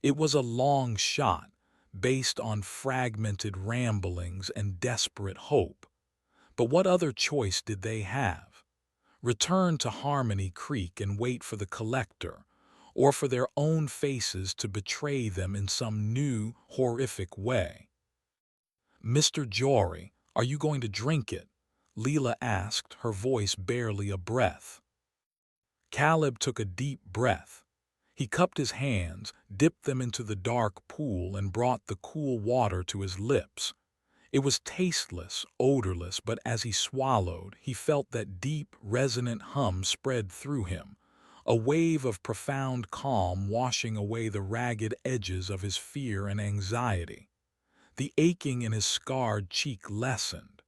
It was a long shot, based on fragmented ramblings and desperate hope. But what other choice did they have? Return to Harmony Creek and wait for the collector, or for their own faces to betray them in some new, horrific way? "Mr. Jory, are you going to drink it?" Leela asked, her voice barely a breath. Caleb took a deep breath. He cupped his hands, dipped them into the dark pool, and brought the cool water to his lips. It was tasteless, odorless, but as he swallowed, he felt that deep, resonant hum spread through him, a wave of profound calm washing away the ragged edges of his fear and anxiety. The aching in his scarred cheek lessened.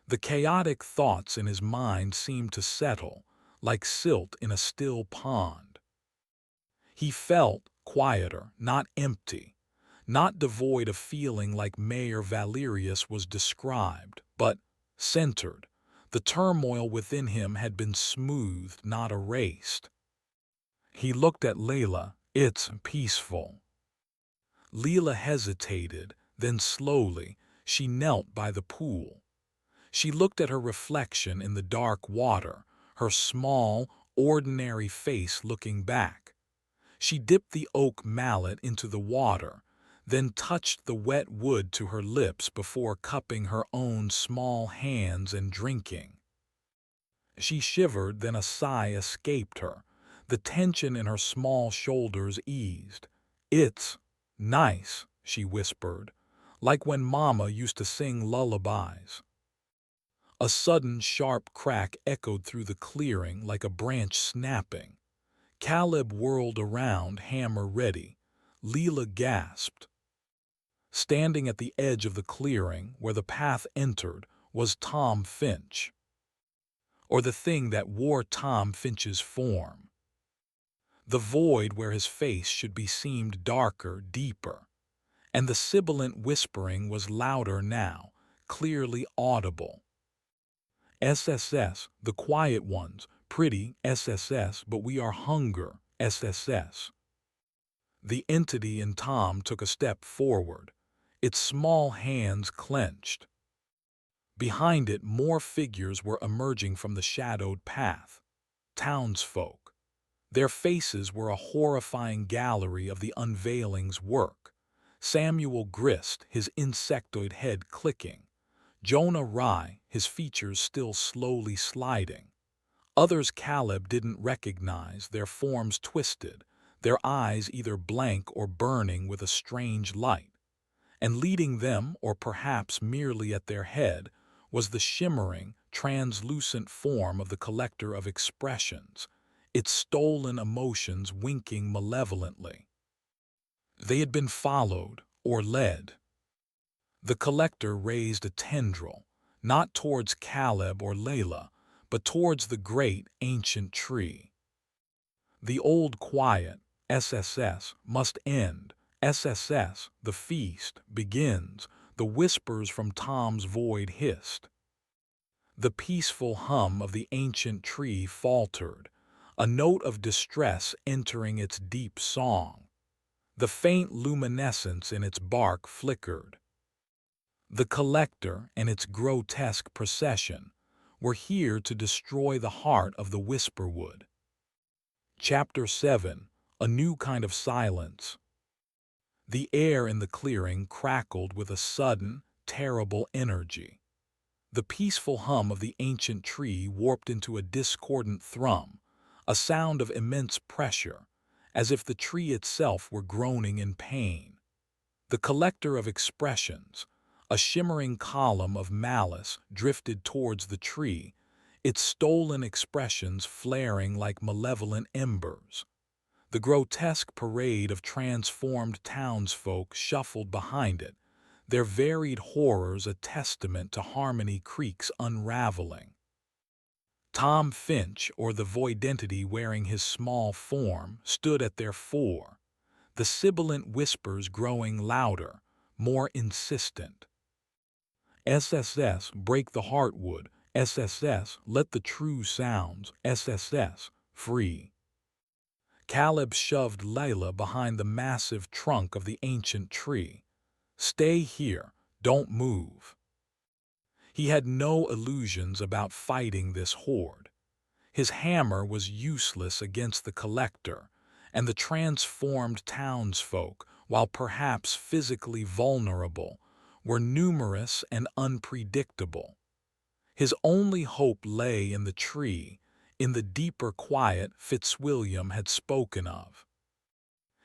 The chaotic thoughts in his mind seemed to settle, like silt in a still pond. He felt quieter, not empty, not devoid of feeling like Mayor Valerius was described, but centered. The turmoil within him had been smoothed, not erased. He looked at Layla. "It's peaceful." Leela hesitated, then slowly, she knelt by the pool. She looked at her reflection in the dark water, her small, ordinary face looking back. She dipped the oak mallet into the water, then touched the wet wood to her lips before cupping her own small hands and drinking. She shivered, then a sigh escaped her. The tension in her small shoulders eased. "It's nice," she whispered, "like when Mama used to sing lullabies." A sudden sharp crack echoed through the clearing like a branch snapping. Caleb whirled around, hammer ready. Leela gasped. Standing at the edge of the clearing, where the path entered, was Tom Finch. Or the thing that wore Tom Finch's form. The void where his face should be seemed darker, deeper. And the sibilant whispering was louder now, clearly audible. "SSS, the quiet ones, pretty, SSS, but we are hunger, SSS." The entity in Tom took a step forward, its small hands clenched. Behind it, more figures were emerging from the shadowed path. Townsfolk. Their faces were a horrifying gallery of the unveiling's work. Samuel Grist, his insectoid head clicking. Jonah Rye, his features still slowly sliding. Others Caleb didn't recognize, their forms twisted, their eyes either blank or burning with a strange light. And leading them, or perhaps merely at their head, was the shimmering, translucent form of the collector of expressions, its stolen emotions winking malevolently. They had been followed, or led. The collector raised a tendril, not towards Caleb or Layla, but towards the great, ancient tree. The old quiet, SSS, must end. SSS, the feast, begins, the whispers from Tom's void hissed. The peaceful hum of the ancient tree faltered, a note of distress entering its deep song. The faint luminescence in its bark flickered. The collector and its grotesque procession were here to destroy the heart of the whisperwood. Chapter 7. A New Kind of Silence. The air in the clearing crackled with a sudden, terrible energy. The peaceful hum of the ancient tree warped into a discordant thrum, a sound of immense pressure, as if the tree itself were groaning in pain. The collector of expressions, a shimmering column of malice, drifted towards the tree, its stolen expressions flaring like malevolent embers. The grotesque parade of transformed townsfolk shuffled behind it, their varied horrors a testament to Harmony Creek's unraveling. Tom Finch, or the voidentity wearing his small form, stood at their fore, the sibilant whispers growing louder, more insistent. SSS, break the heartwood. SSS, let the true sounds. SSS, free. Caleb shoved Layla behind the massive trunk of the ancient tree. "Stay here, don't move." He had no illusions about fighting this horde. His hammer was useless against the collector, and the transformed townsfolk, while perhaps physically vulnerable, were numerous and unpredictable. His only hope lay in the tree, in the deeper quiet Fitzwilliam had spoken of.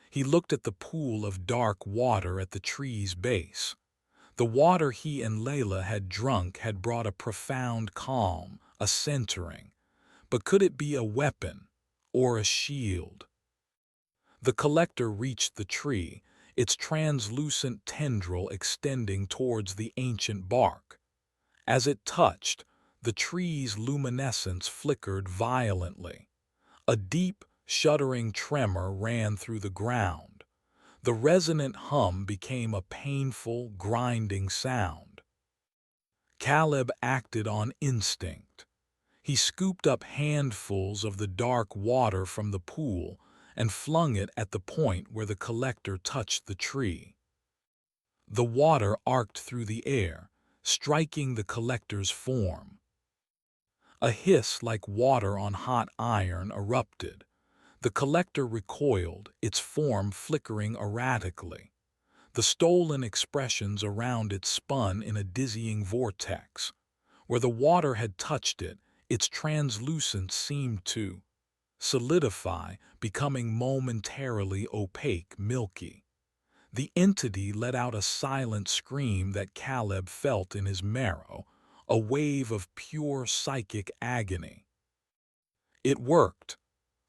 He looked at the pool of dark water at the tree's base. The water he and Layla had drunk had brought a profound calm, a centering. But could it be a weapon or a shield? The collector reached the tree, its translucent tendril extending towards the ancient bark. As it touched, the tree's luminescence flickered violently. A deep, shuddering tremor ran through the ground. The resonant hum became a painful, grinding sound. Caleb acted on instinct. He scooped up handfuls of the dark water from the pool and flung it at the point where the collector touched the tree. The water arced through the air, striking the collector's form. A hiss like water on hot iron erupted. The collector recoiled, its form flickering erratically. The stolen expressions around it spun in a dizzying vortex. Where the water had touched it, its translucence seemed to solidify, becoming momentarily opaque, milky. The entity let out a silent scream that Caleb felt in his marrow, a wave of pure psychic agony. It worked.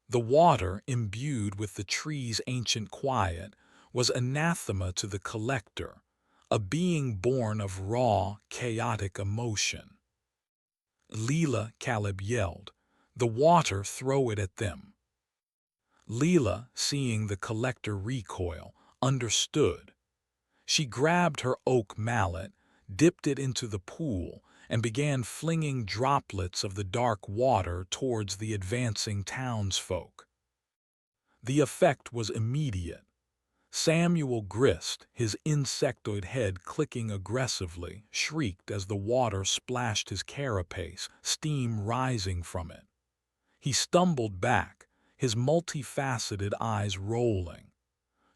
The water, imbued with the tree's ancient quiet, was anathema to the collector, a being born of raw, chaotic emotion. "Leela," Caleb yelled. "The water, throw it at them." Leela, seeing the collector recoil, understood. She grabbed her oak mallet, dipped it into the pool, and began flinging droplets of the dark water towards the advancing townsfolk. The effect was immediate. Samuel Grist, his insectoid head clicking aggressively, shrieked as the water splashed his carapace, steam rising from it. He stumbled back, his multifaceted eyes rolling.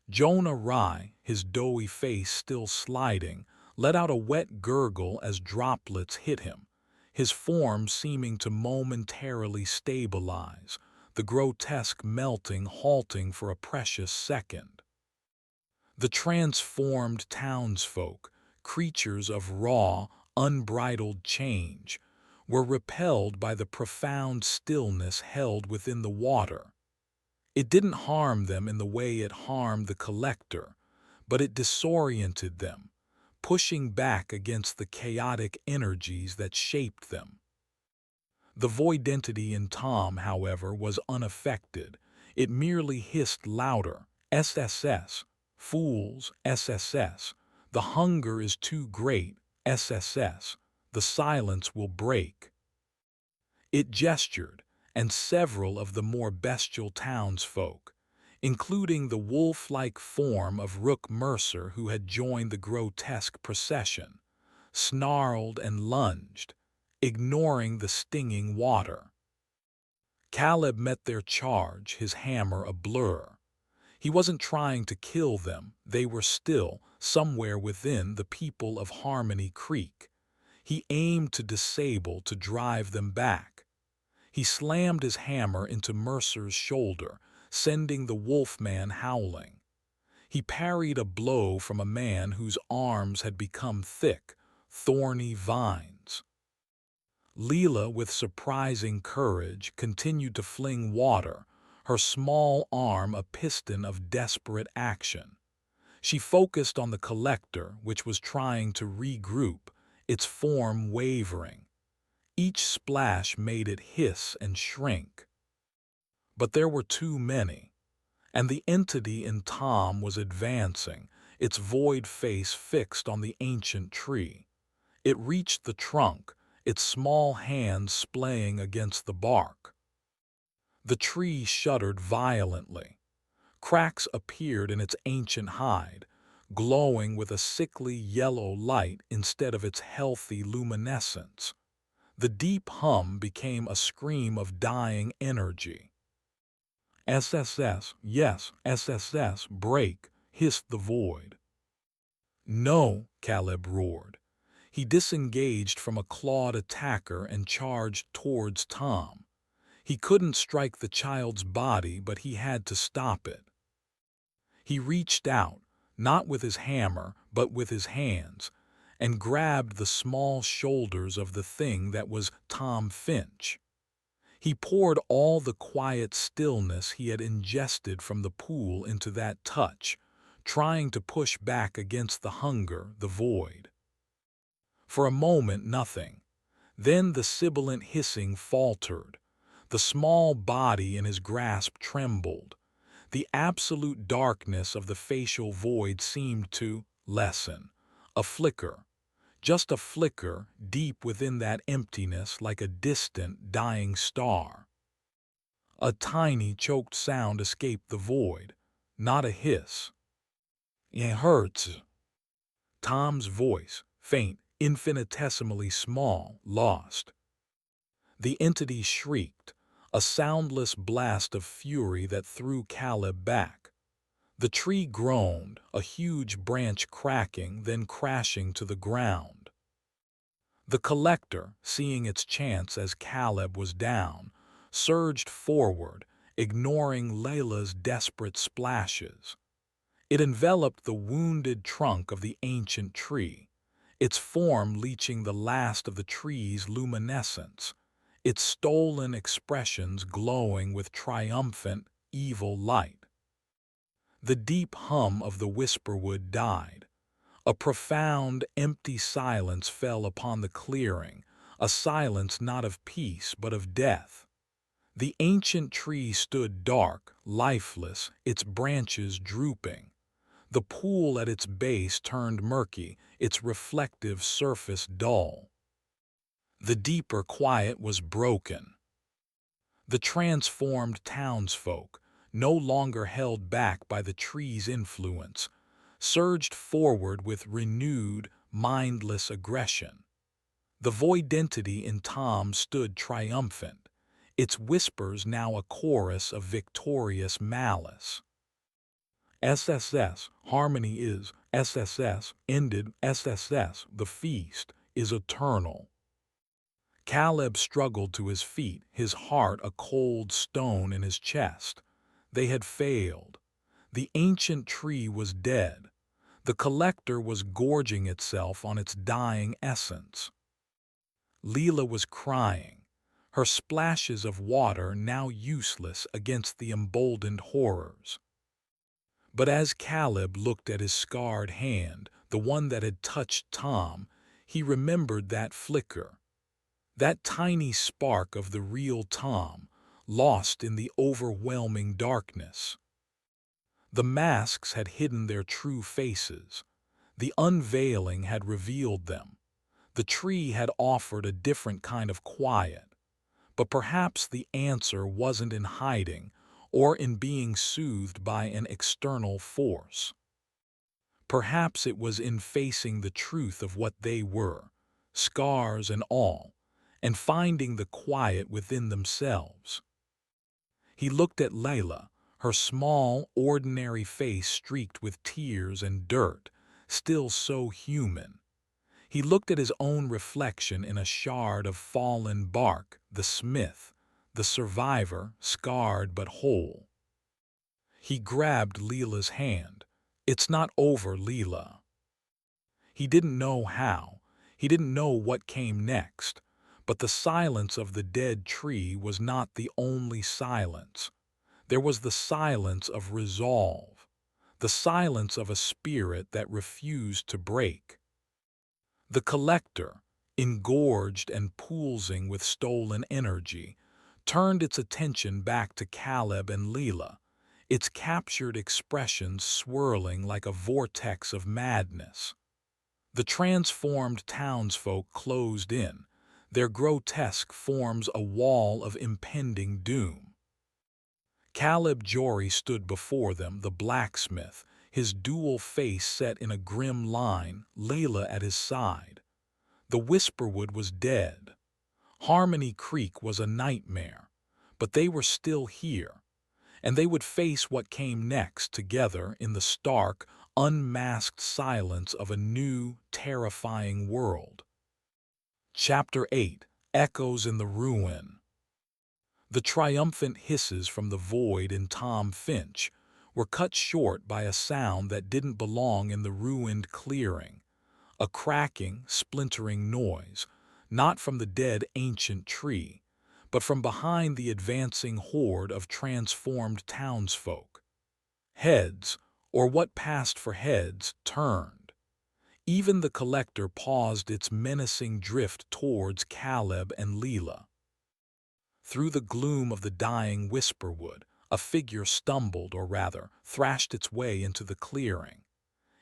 Jonah Rye, his doughy face still sliding, let out a wet gurgle as droplets hit him, his form seeming to momentarily stabilize, the grotesque melting halting for a precious second. The transformed townsfolk, creatures of raw, unbridled change, were repelled by the profound stillness held within the water. It didn't harm them in the way it harmed the collector, but it disoriented them, pushing back against the chaotic energies that shaped them. The voidentity in Tom, however, was unaffected. It merely hissed louder, "SSS, fools, SSS, the hunger is too great, SSS, the silence will break." It gestured, and several of the more bestial townsfolk, including the wolf-like form of Rook Mercer who had joined the grotesque procession, snarled and lunged, ignoring the stinging water. Caleb met their charge, his hammer a blur. He wasn't trying to kill them, they were still, somewhere within, the people of Harmony Creek. He aimed to disable, to drive them back. He slammed his hammer into Mercer's shoulder, sending the wolfman howling. He parried a blow from a man whose arms had become thick, thorny vines. Leela, with surprising courage, continued to fling water, her small arm a piston of desperate action. She focused on the collector, which was trying to regroup, its form wavering. Each splash made it hiss and shrink. But there were too many, and the entity in Tom was advancing, its void face fixed on the ancient tree. It reached the trunk, its small hands splaying against the bark. The tree shuddered violently. Cracks appeared in its ancient hide, glowing with a sickly yellow light instead of its healthy luminescence. The deep hum became a scream of dying energy. SSS, yes, SSS, break, hissed the void. No, Caleb roared. He disengaged from a clawed attacker and charged towards Tom. He couldn't strike the child's body, but he had to stop it. He reached out, not with his hammer, but with his hands, and grabbed the small shoulders of the thing that was Tom Finch. He poured all the quiet stillness he had ingested from the pool into that touch, trying to push back against the hunger, the void. For a moment, nothing. Then the sibilant hissing faltered. The small body in his grasp trembled. The absolute darkness of the facial void seemed to lessen. A flicker. Just a flicker deep within that emptiness, like a distant, dying star. A tiny, choked sound escaped the void. Not a hiss. "It hurts." Tom's voice, faint, infinitesimally small, lost. The entity shrieked, a soundless blast of fury that threw Caleb back. The tree groaned, a huge branch cracking, then crashing to the ground. The collector, seeing its chance as Caleb was down, surged forward, ignoring Layla's desperate splashes. It enveloped the wounded trunk of the ancient tree, its form leaching the last of the tree's luminescence, its stolen expressions glowing with triumphant, evil light. The deep hum of the whisperwood died. A profound, empty silence fell upon the clearing, a silence not of peace but of death. The ancient tree stood dark, lifeless, its branches drooping. The pool at its base turned murky, its reflective surface dull. The deeper quiet was broken. The transformed townsfolk, no longer held back by the tree's influence, surged forward with renewed, mindless aggression. The voidentity in Tom stood triumphant, its whispers now a chorus of victorious malice. SSS, harmony is, SSS, ended, SSS, the feast, is eternal. Caleb struggled to his feet, his heart a cold stone in his chest. They had failed. The ancient tree was dead. The collector was gorging itself on its dying essence. Leela was crying, her splashes of water now useless against the emboldened horrors. But as Caleb looked at his scarred hand, the one that had touched Tom, he remembered that flicker. That tiny spark of the real Tom, lost in the overwhelming darkness. The masks had hidden their true faces. The unveiling had revealed them. The tree had offered a different kind of quiet. But perhaps the answer wasn't in hiding or in being soothed by an external force. Perhaps it was in facing the truth of what they were, scars and all, and finding the quiet within themselves. He looked at Layla, her small, ordinary face streaked with tears and dirt, still so human. He looked at his own reflection in a shard of fallen bark, the smith, the survivor, scarred but whole. He grabbed Leela's hand. "It's not over, Leela." He didn't know how. He didn't know what came next. But the silence of the dead tree was not the only silence. There was the silence of resolve, the silence of a spirit that refused to break. The collector, engorged and poolsing with stolen energy, turned its attention back to Caleb and Leela, its captured expressions swirling like a vortex of madness. The transformed townsfolk closed in, their grotesque forms a wall of impending doom. Caleb Jory stood before them, the blacksmith, his dual face set in a grim line, Layla at his side. The Whisperwood was dead. Harmony Creek was a nightmare, but they were still here, and they would face what came next together in the stark, unmasked silence of a new, terrifying world. Chapter 8: Echoes in the Ruin. The triumphant hisses from the void in Tom Finch were cut short by a sound that didn't belong in the ruined clearing, a cracking, splintering noise, not from the dead ancient tree, but from behind the advancing horde of transformed townsfolk. Heads, or what passed for heads, turned. Even the collector paused its menacing drift towards Caleb and Leela. Through the gloom of the dying Whisperwood, a figure stumbled, or rather, thrashed its way into the clearing.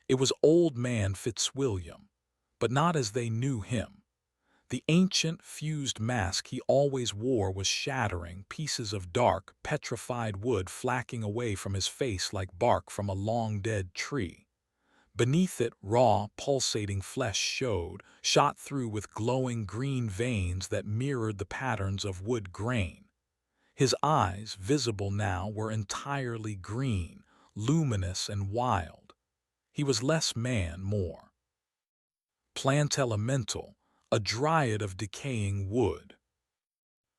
It was Old Man Fitzwilliam, but not as they knew him. The ancient, fused mask he always wore was shattering, pieces of dark, petrified wood flacking away from his face like bark from a long-dead tree. Beneath it, raw, pulsating flesh showed, shot through with glowing green veins that mirrored the patterns of wood grain. His eyes, visible now, were entirely green, luminous and wild. He was less man, more plant elemental, a dryad of decaying wood.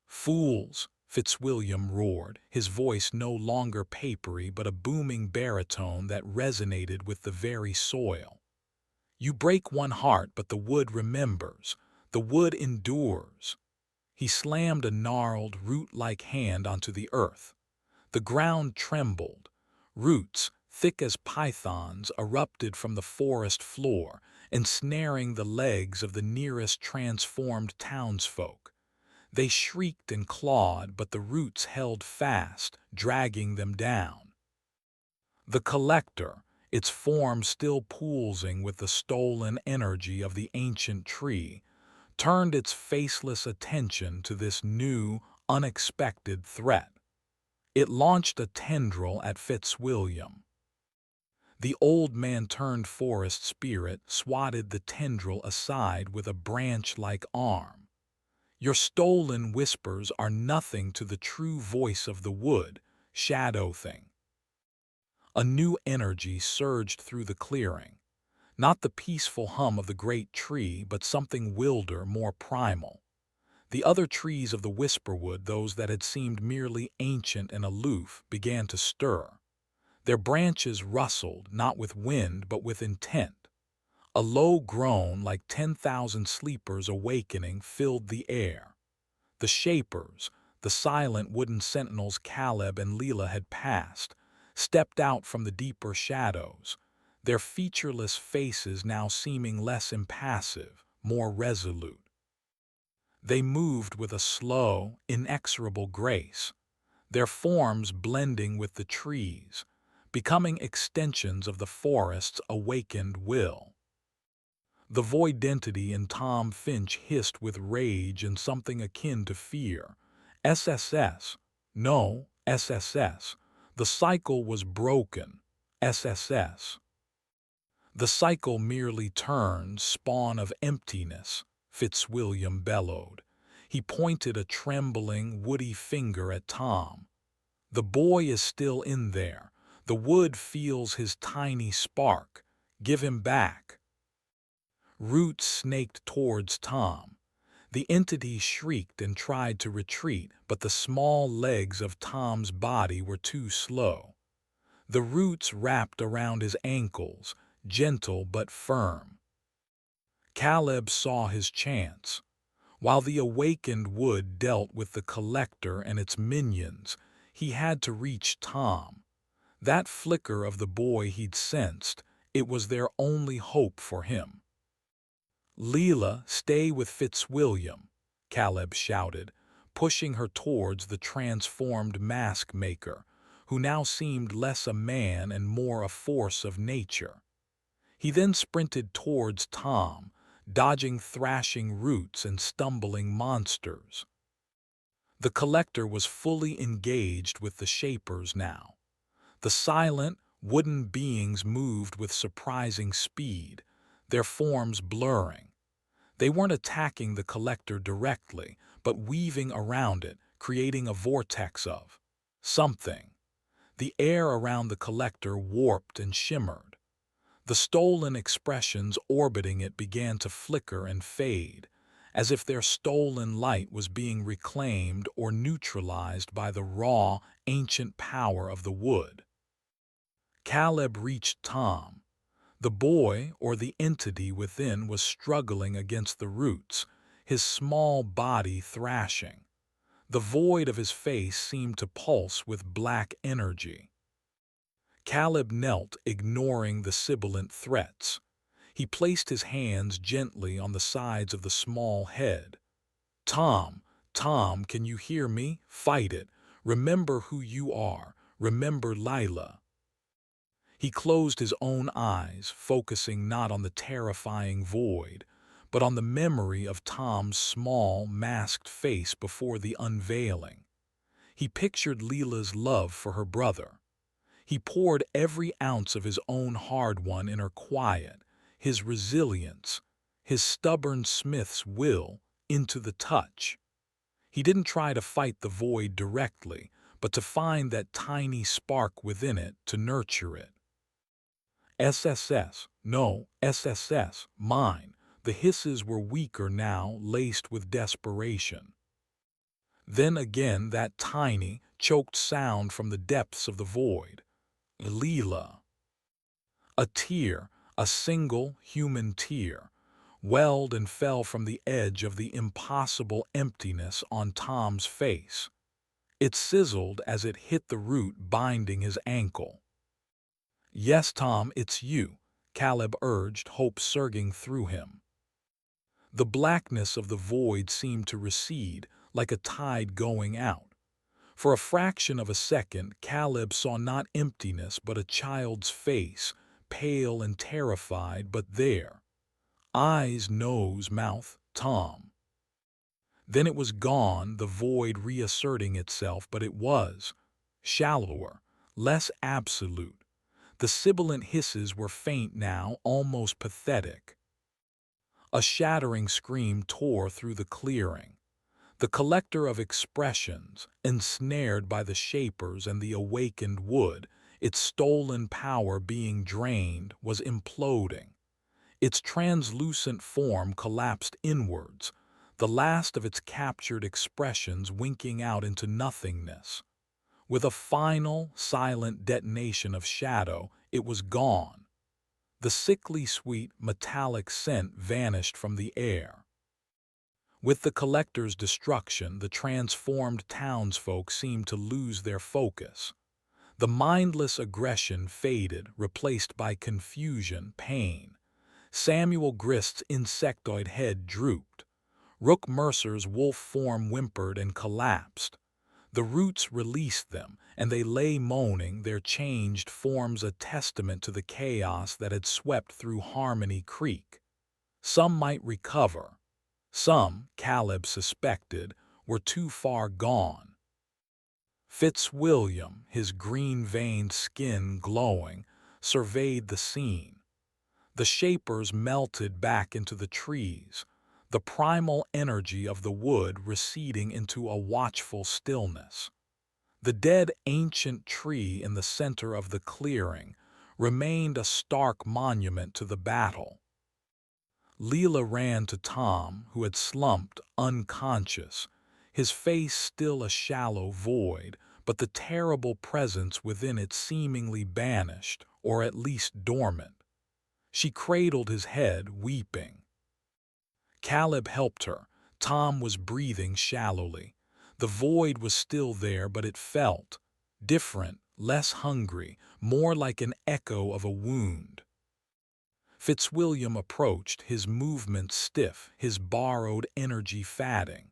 "Fools!" Fitzwilliam roared, his voice no longer papery but a booming baritone that resonated with the very soil. "You break one heart, but the wood remembers. The wood endures." He slammed a gnarled, root-like hand onto the earth. The ground trembled. Roots, thick as pythons, erupted from the forest floor, ensnaring the legs of the nearest transformed townsfolk. They shrieked and clawed, but the roots held fast, dragging them down. The collector, its form still pulsing with the stolen energy of the ancient tree, turned its faceless attention to this new, unexpected threat. It launched a tendril at Fitzwilliam. The old man turned forest spirit, swatted the tendril aside with a branch-like arm. "Your stolen whispers are nothing to the true voice of the wood, Shadow Thing." A new energy surged through the clearing. Not the peaceful hum of the great tree, but something wilder, more primal. The other trees of the Whisperwood, those that had seemed merely ancient and aloof, began to stir. Their branches rustled, not with wind, but with intent. A low groan, like 10,000 sleepers awakening, filled the air. The Shapers, the silent wooden sentinels Caleb and Leela had passed, stepped out from the deeper shadows, their featureless faces now seeming less impassive, more resolute. They moved with a slow, inexorable grace, their forms blending with the trees, becoming extensions of the forest's awakened will. The voidentity in Tom Finch hissed with rage and something akin to fear. "SSS. No, SSS. The cycle was broken. SSS." "The cycle merely turns, spawn of emptiness," Fitzwilliam bellowed. He pointed a trembling, woody finger at Tom. "The boy is still in there. The wood feels his tiny spark. Give him back." Roots snaked towards Tom. The entity shrieked and tried to retreat, but the small legs of Tom's body were too slow. The roots wrapped around his ankles, gentle but firm. Caleb saw his chance. While the awakened wood dealt with the collector and its minions, he had to reach Tom. That flicker of the boy he'd sensed, it was their only hope for him. "Leela, stay with Fitzwilliam," Caleb shouted, pushing her towards the transformed mask maker, who now seemed less a man and more a force of nature. He then sprinted towards Tom, dodging thrashing roots and stumbling monsters. The collector was fully engaged with the shapers now. The silent, wooden beings moved with surprising speed, their forms blurring. They weren't attacking the collector directly, but weaving around it, creating a vortex of something. The air around the collector warped and shimmered. The stolen expressions orbiting it began to flicker and fade, as if their stolen light was being reclaimed or neutralized by the raw, ancient power of the wood. Caleb reached Tom. The boy, or the entity within, was struggling against the roots, his small body thrashing. The void of his face seemed to pulse with black energy. Caleb knelt, ignoring the sibilant threats. He placed his hands gently on the sides of the small head. Tom, Tom, can you hear me? Fight it. Remember who you are. Remember Lila. He closed his own eyes, focusing not on the terrifying void, but on the memory of Tom's small, masked face before the unveiling. He pictured Lila's love for her brother. He poured every ounce of his own hard-won in her quiet, his resilience, his stubborn smith's will, into the touch. He didn't try to fight the void directly, but to find that tiny spark within it to nurture it. SSS, no, SSS, mine. The hisses were weaker now, laced with desperation. Then again that tiny, choked sound from the depths of the void. Lila. A tear, a single human tear, welled and fell from the edge of the impossible emptiness on Tom's face. It sizzled as it hit the root binding his ankle. Yes, Tom, it's you, Caleb urged, hope surging through him. The blackness of the void seemed to recede, like a tide going out. For a fraction of a second, Caleb saw not emptiness but a child's face, pale and terrified, but there. Eyes, nose, mouth, Tom. Then it was gone, the void reasserting itself, but it was shallower, less absolute. The sibilant hisses were faint now, almost pathetic. A shattering scream tore through the clearing. The collector of expressions, ensnared by the shapers and the awakened wood, its stolen power being drained, was imploding. Its translucent form collapsed inwards, the last of its captured expressions winking out into nothingness. With a final, silent detonation of shadow, it was gone. The sickly sweet, metallic scent vanished from the air. With the collector's destruction, the transformed townsfolk seemed to lose their focus. The mindless aggression faded, replaced by confusion, pain. Samuel Grist's insectoid head drooped. Rook Mercer's wolf form whimpered and collapsed. The roots released them, and they lay moaning, their changed forms a testament to the chaos that had swept through Harmony Creek. Some might recover. Some, Caleb suspected, were too far gone. Fitzwilliam, his green-veined skin glowing, surveyed the scene. The shapers melted back into the trees, the primal energy of the wood receding into a watchful stillness. The dead ancient tree in the center of the clearing remained a stark monument to the battle. Leela ran to Tom, who had slumped unconscious, his face still a shallow void, but the terrible presence within it seemingly banished, or at least dormant. She cradled his head, weeping. Caleb helped her. Tom was breathing shallowly. The void was still there, but it felt different, less hungry, more like an echo of a wound. Fitzwilliam approached, his movements stiff, his borrowed energy fading.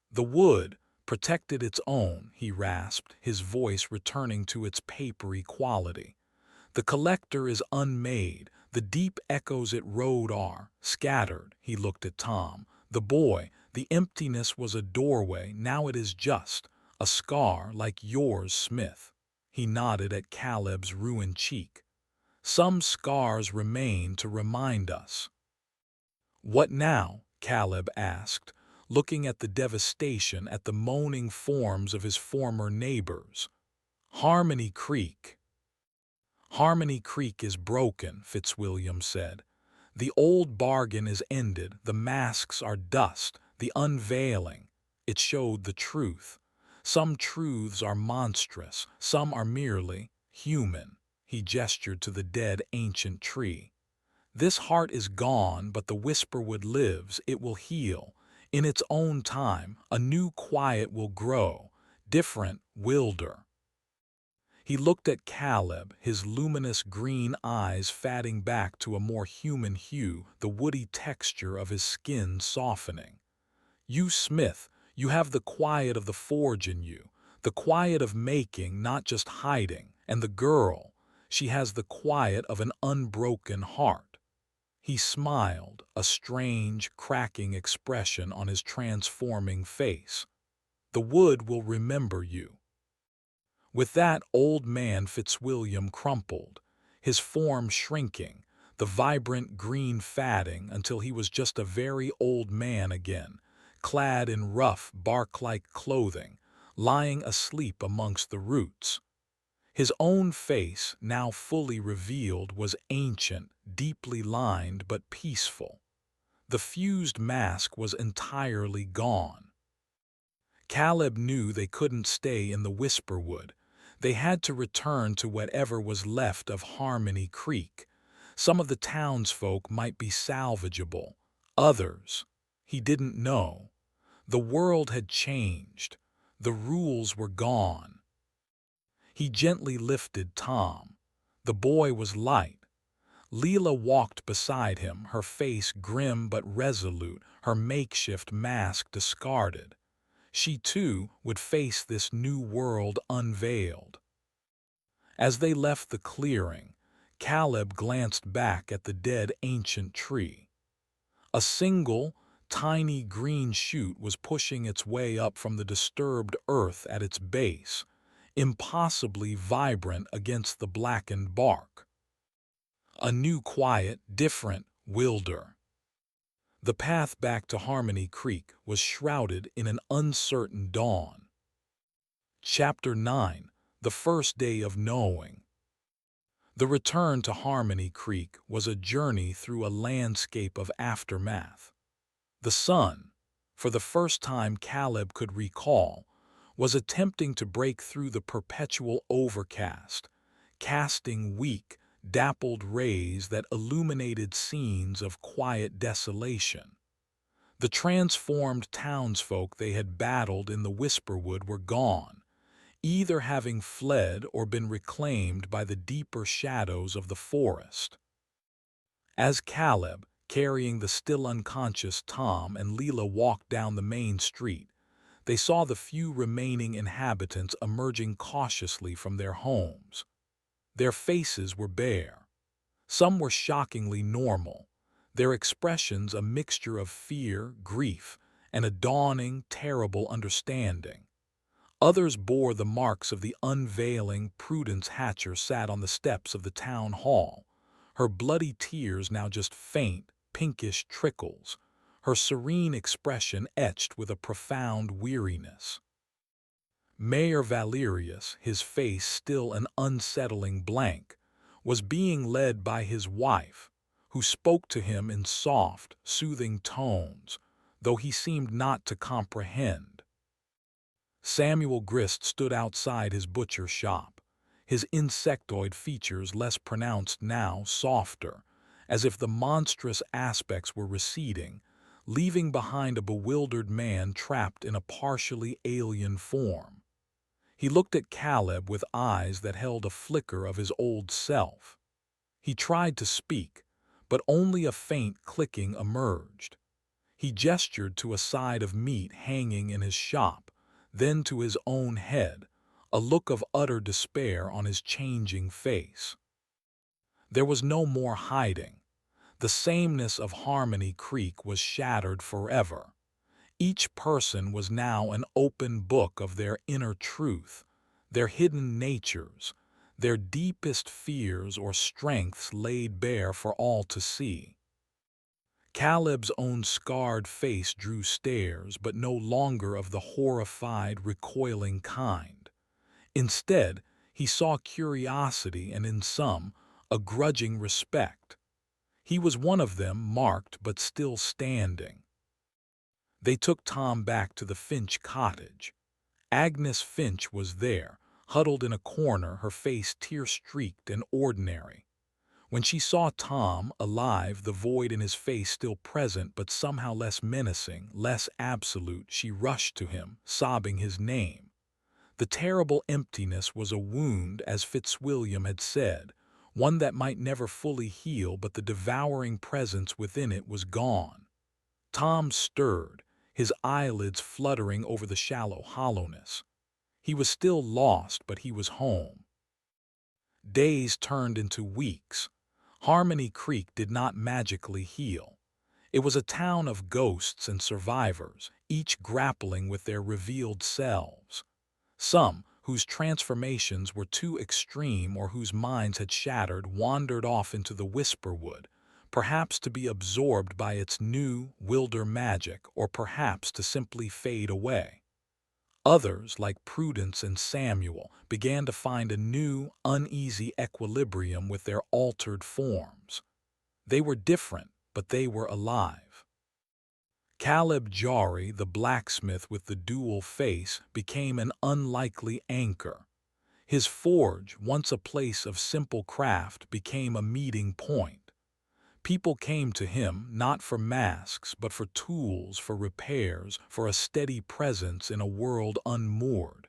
The wood protected its own, he rasped, his voice returning to its papery quality. The collector is unmade. The deep echoes it rode are scattered. He looked at Tom. The boy, The emptiness was a doorway, now it is just a scar like yours, Smith. He nodded at Caleb's ruined cheek. Some scars remain to remind us. What now? Caleb asked, looking at the devastation, at the moaning forms of his former neighbors. Harmony Creek. Harmony Creek is broken, Fitzwilliam said. The old bargain is ended, the masks are dust, the unveiling. It showed the truth. Some truths are monstrous, some are merely human. He gestured to the dead ancient tree. This heart is gone, but the whisperwood lives, it will heal. In its own time, a new quiet will grow, different, wilder. He looked at Caleb, his luminous green eyes fatting back to a more human hue, the woody texture of his skin softening. You, Smith, you have the quiet of the forge in you, the quiet of making, not just hiding, and the girl, she has the quiet of an unbroken heart. He smiled, a strange, cracking expression on his transforming face. The wood will remember you. With that, old man Fitzwilliam crumpled, his form shrinking, the vibrant green fading until he was just a very old man again, clad in rough, bark-like clothing, lying asleep amongst the roots. His own face, now fully revealed, was ancient, deeply lined but peaceful. The fused mask was entirely gone. Caleb knew they couldn't stay in the Whisperwood. They had to return to whatever was left of Harmony Creek. Some of the townsfolk might be salvageable. Others, he didn't know. The world had changed. The rules were gone. He gently lifted Tom. The boy was light. Leela walked beside him, her face grim but resolute, her makeshift mask discarded. She, too, would face this new world unveiled. As they left the clearing, Caleb glanced back at the dead ancient tree. A single, tiny green shoot was pushing its way up from the disturbed earth at its base, impossibly vibrant against the blackened bark. A new quiet, different, wilder. The path back to Harmony Creek was shrouded in an uncertain dawn. Chapter 9. The First Day of Knowing. The return to Harmony Creek was a journey through a landscape of aftermath. The sun, for the first time Caleb could recall, was attempting to break through the perpetual overcast, casting weak, dappled rays that illuminated scenes of quiet desolation. The transformed townsfolk they had battled in the Whisperwood were gone, either having fled or been reclaimed by the deeper shadows of the forest. As Caleb, carrying the still unconscious Tom and Leela, walked down the main street, they saw the few remaining inhabitants emerging cautiously from their homes. Their faces were bare. Some were shockingly normal, their expressions a mixture of fear, grief, and a dawning, terrible understanding. Others bore the marks of the unveiling. Prudence Hatcher sat on the steps of the town hall, her bloody tears now just faint, pinkish trickles, her serene expression etched with a profound weariness. Mayor Valerius, his face still an unsettling blank, was being led by his wife, who spoke to him in soft, soothing tones, though he seemed not to comprehend. Samuel Grist stood outside his butcher shop, his insectoid features less pronounced now, softer, as if the monstrous aspects were receding, leaving behind a bewildered man trapped in a partially alien form. He looked at Caleb with eyes that held a flicker of his old self. He tried to speak, but only a faint clicking emerged. He gestured to a side of meat hanging in his shop, then to his own head, a look of utter despair on his changing face. There was no more hiding. The sameness of Harmony Creek was shattered forever. Each person was now an open book of their inner truth, their hidden natures, their deepest fears or strengths laid bare for all to see. Caleb's own scarred face drew stares, but no longer of the horrified, recoiling kind. Instead, he saw curiosity and, in some, a grudging respect. He was one of them, marked but still standing. They took Tom back to the Finch cottage. Agnes Finch was there, huddled in a corner, her face tear-streaked and ordinary. When she saw Tom, alive, the void in his face still present but somehow less menacing, less absolute, she rushed to him, sobbing his name. The terrible emptiness was a wound, as Fitzwilliam had said, one that might never fully heal, but the devouring presence within it was gone. Tom stirred, his eyelids fluttering over the shallow hollowness. He was still lost, but he was home. Days turned into weeks. Harmony Creek did not magically heal. It was a town of ghosts and survivors, each grappling with their revealed selves. Some, whose transformations were too extreme or whose minds had shattered, wandered off into the Whisperwood, perhaps to be absorbed by its new, wilder magic, or perhaps to simply fade away. Others, like Prudence and Samuel, began to find a new, uneasy equilibrium with their altered forms. They were different, but they were alive. Caleb Jari, the blacksmith with the dual face, became an unlikely anchor. His forge, once a place of simple craft, became a meeting point. People came to him not for masks, but for tools, for repairs, for a steady presence in a world unmoored.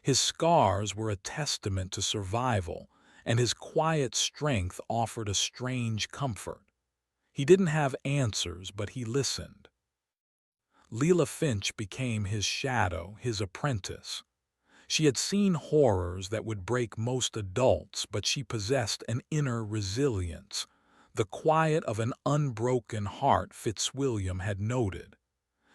His scars were a testament to survival, and his quiet strength offered a strange comfort. He didn't have answers, but he listened. Leela Finch became his shadow, his apprentice. She had seen horrors that would break most adults, but she possessed an inner resilience, the quiet of an unbroken heart Fitzwilliam had noted.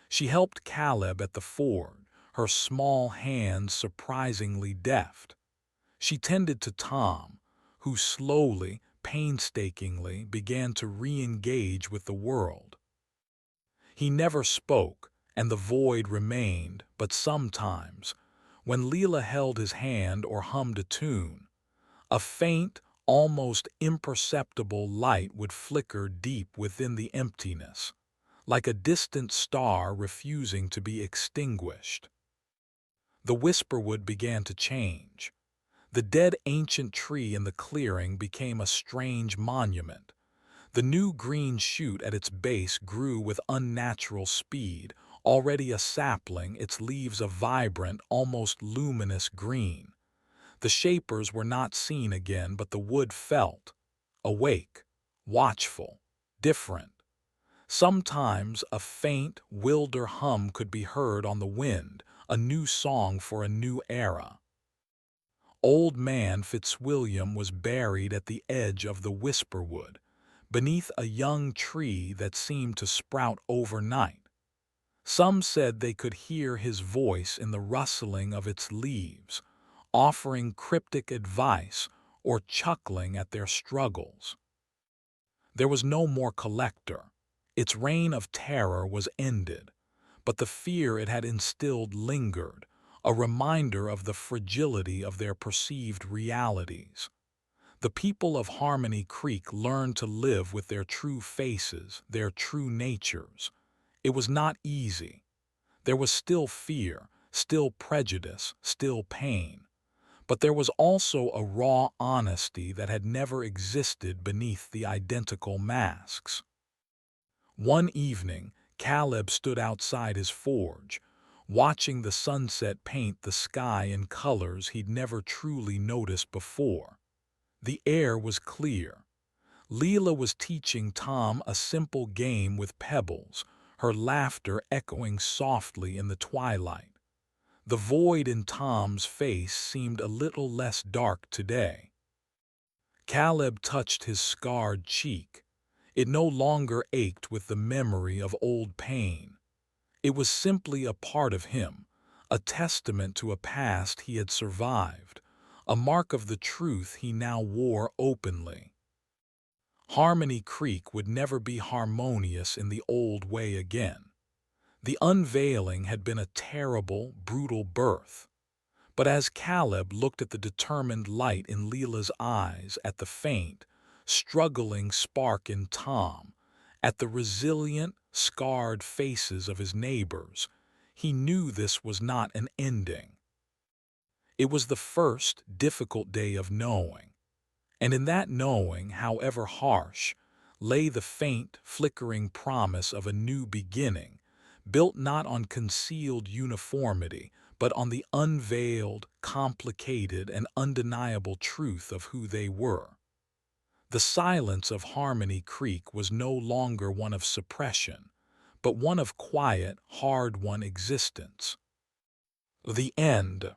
She helped Caleb at the ford, her small hands surprisingly deft. She tended to Tom, who slowly, painstakingly began to re-engage with the world. He never spoke, and the void remained, but sometimes, when Leela held his hand or hummed a tune, a faint, almost imperceptible light would flicker deep within the emptiness, like a distant star refusing to be extinguished. The Whisperwood began to change. The dead ancient tree in the clearing became a strange monument. The new green shoot at its base grew with unnatural speed, already a sapling, its leaves a vibrant, almost luminous green. The shapers were not seen again, but the wood felt, awake, watchful, different. Sometimes a faint, wilder hum could be heard on the wind, a new song for a new era. Old Man Fitzwilliam was buried at the edge of the Whisperwood, beneath a young tree that seemed to sprout overnight. Some said they could hear his voice in the rustling of its leaves, offering cryptic advice or chuckling at their struggles. There was no more collector. Its reign of terror was ended, but the fear it had instilled lingered, a reminder of the fragility of their perceived realities. The people of Harmony Creek learned to live with their true faces, their true natures. It was not easy. There was still fear, still prejudice, still pain. But there was also a raw honesty that had never existed beneath the identical masks. One evening, Caleb stood outside his forge, watching the sunset paint the sky in colors he'd never truly noticed before. The air was clear. Leela was teaching Tom a simple game with pebbles, her laughter echoing softly in the twilight. The void in Tom's face seemed a little less dark today. Caleb touched his scarred cheek. It no longer ached with the memory of old pain. It was simply a part of him, a testament to a past he had survived, a mark of the truth he now wore openly. Harmony Creek would never be harmonious in the old way again. The unveiling had been a terrible, brutal birth. But as Caleb looked at the determined light in Leela's eyes, at the faint, struggling spark in Tom, at the resilient, scarred faces of his neighbors, he knew this was not an ending. It was the first difficult day of knowing. And in that knowing, however harsh, lay the faint, flickering promise of a new beginning, built not on concealed uniformity, but on the unveiled, complicated, and undeniable truth of who they were. The silence of Harmony Creek was no longer one of suppression, but one of quiet, hard-won existence. The end.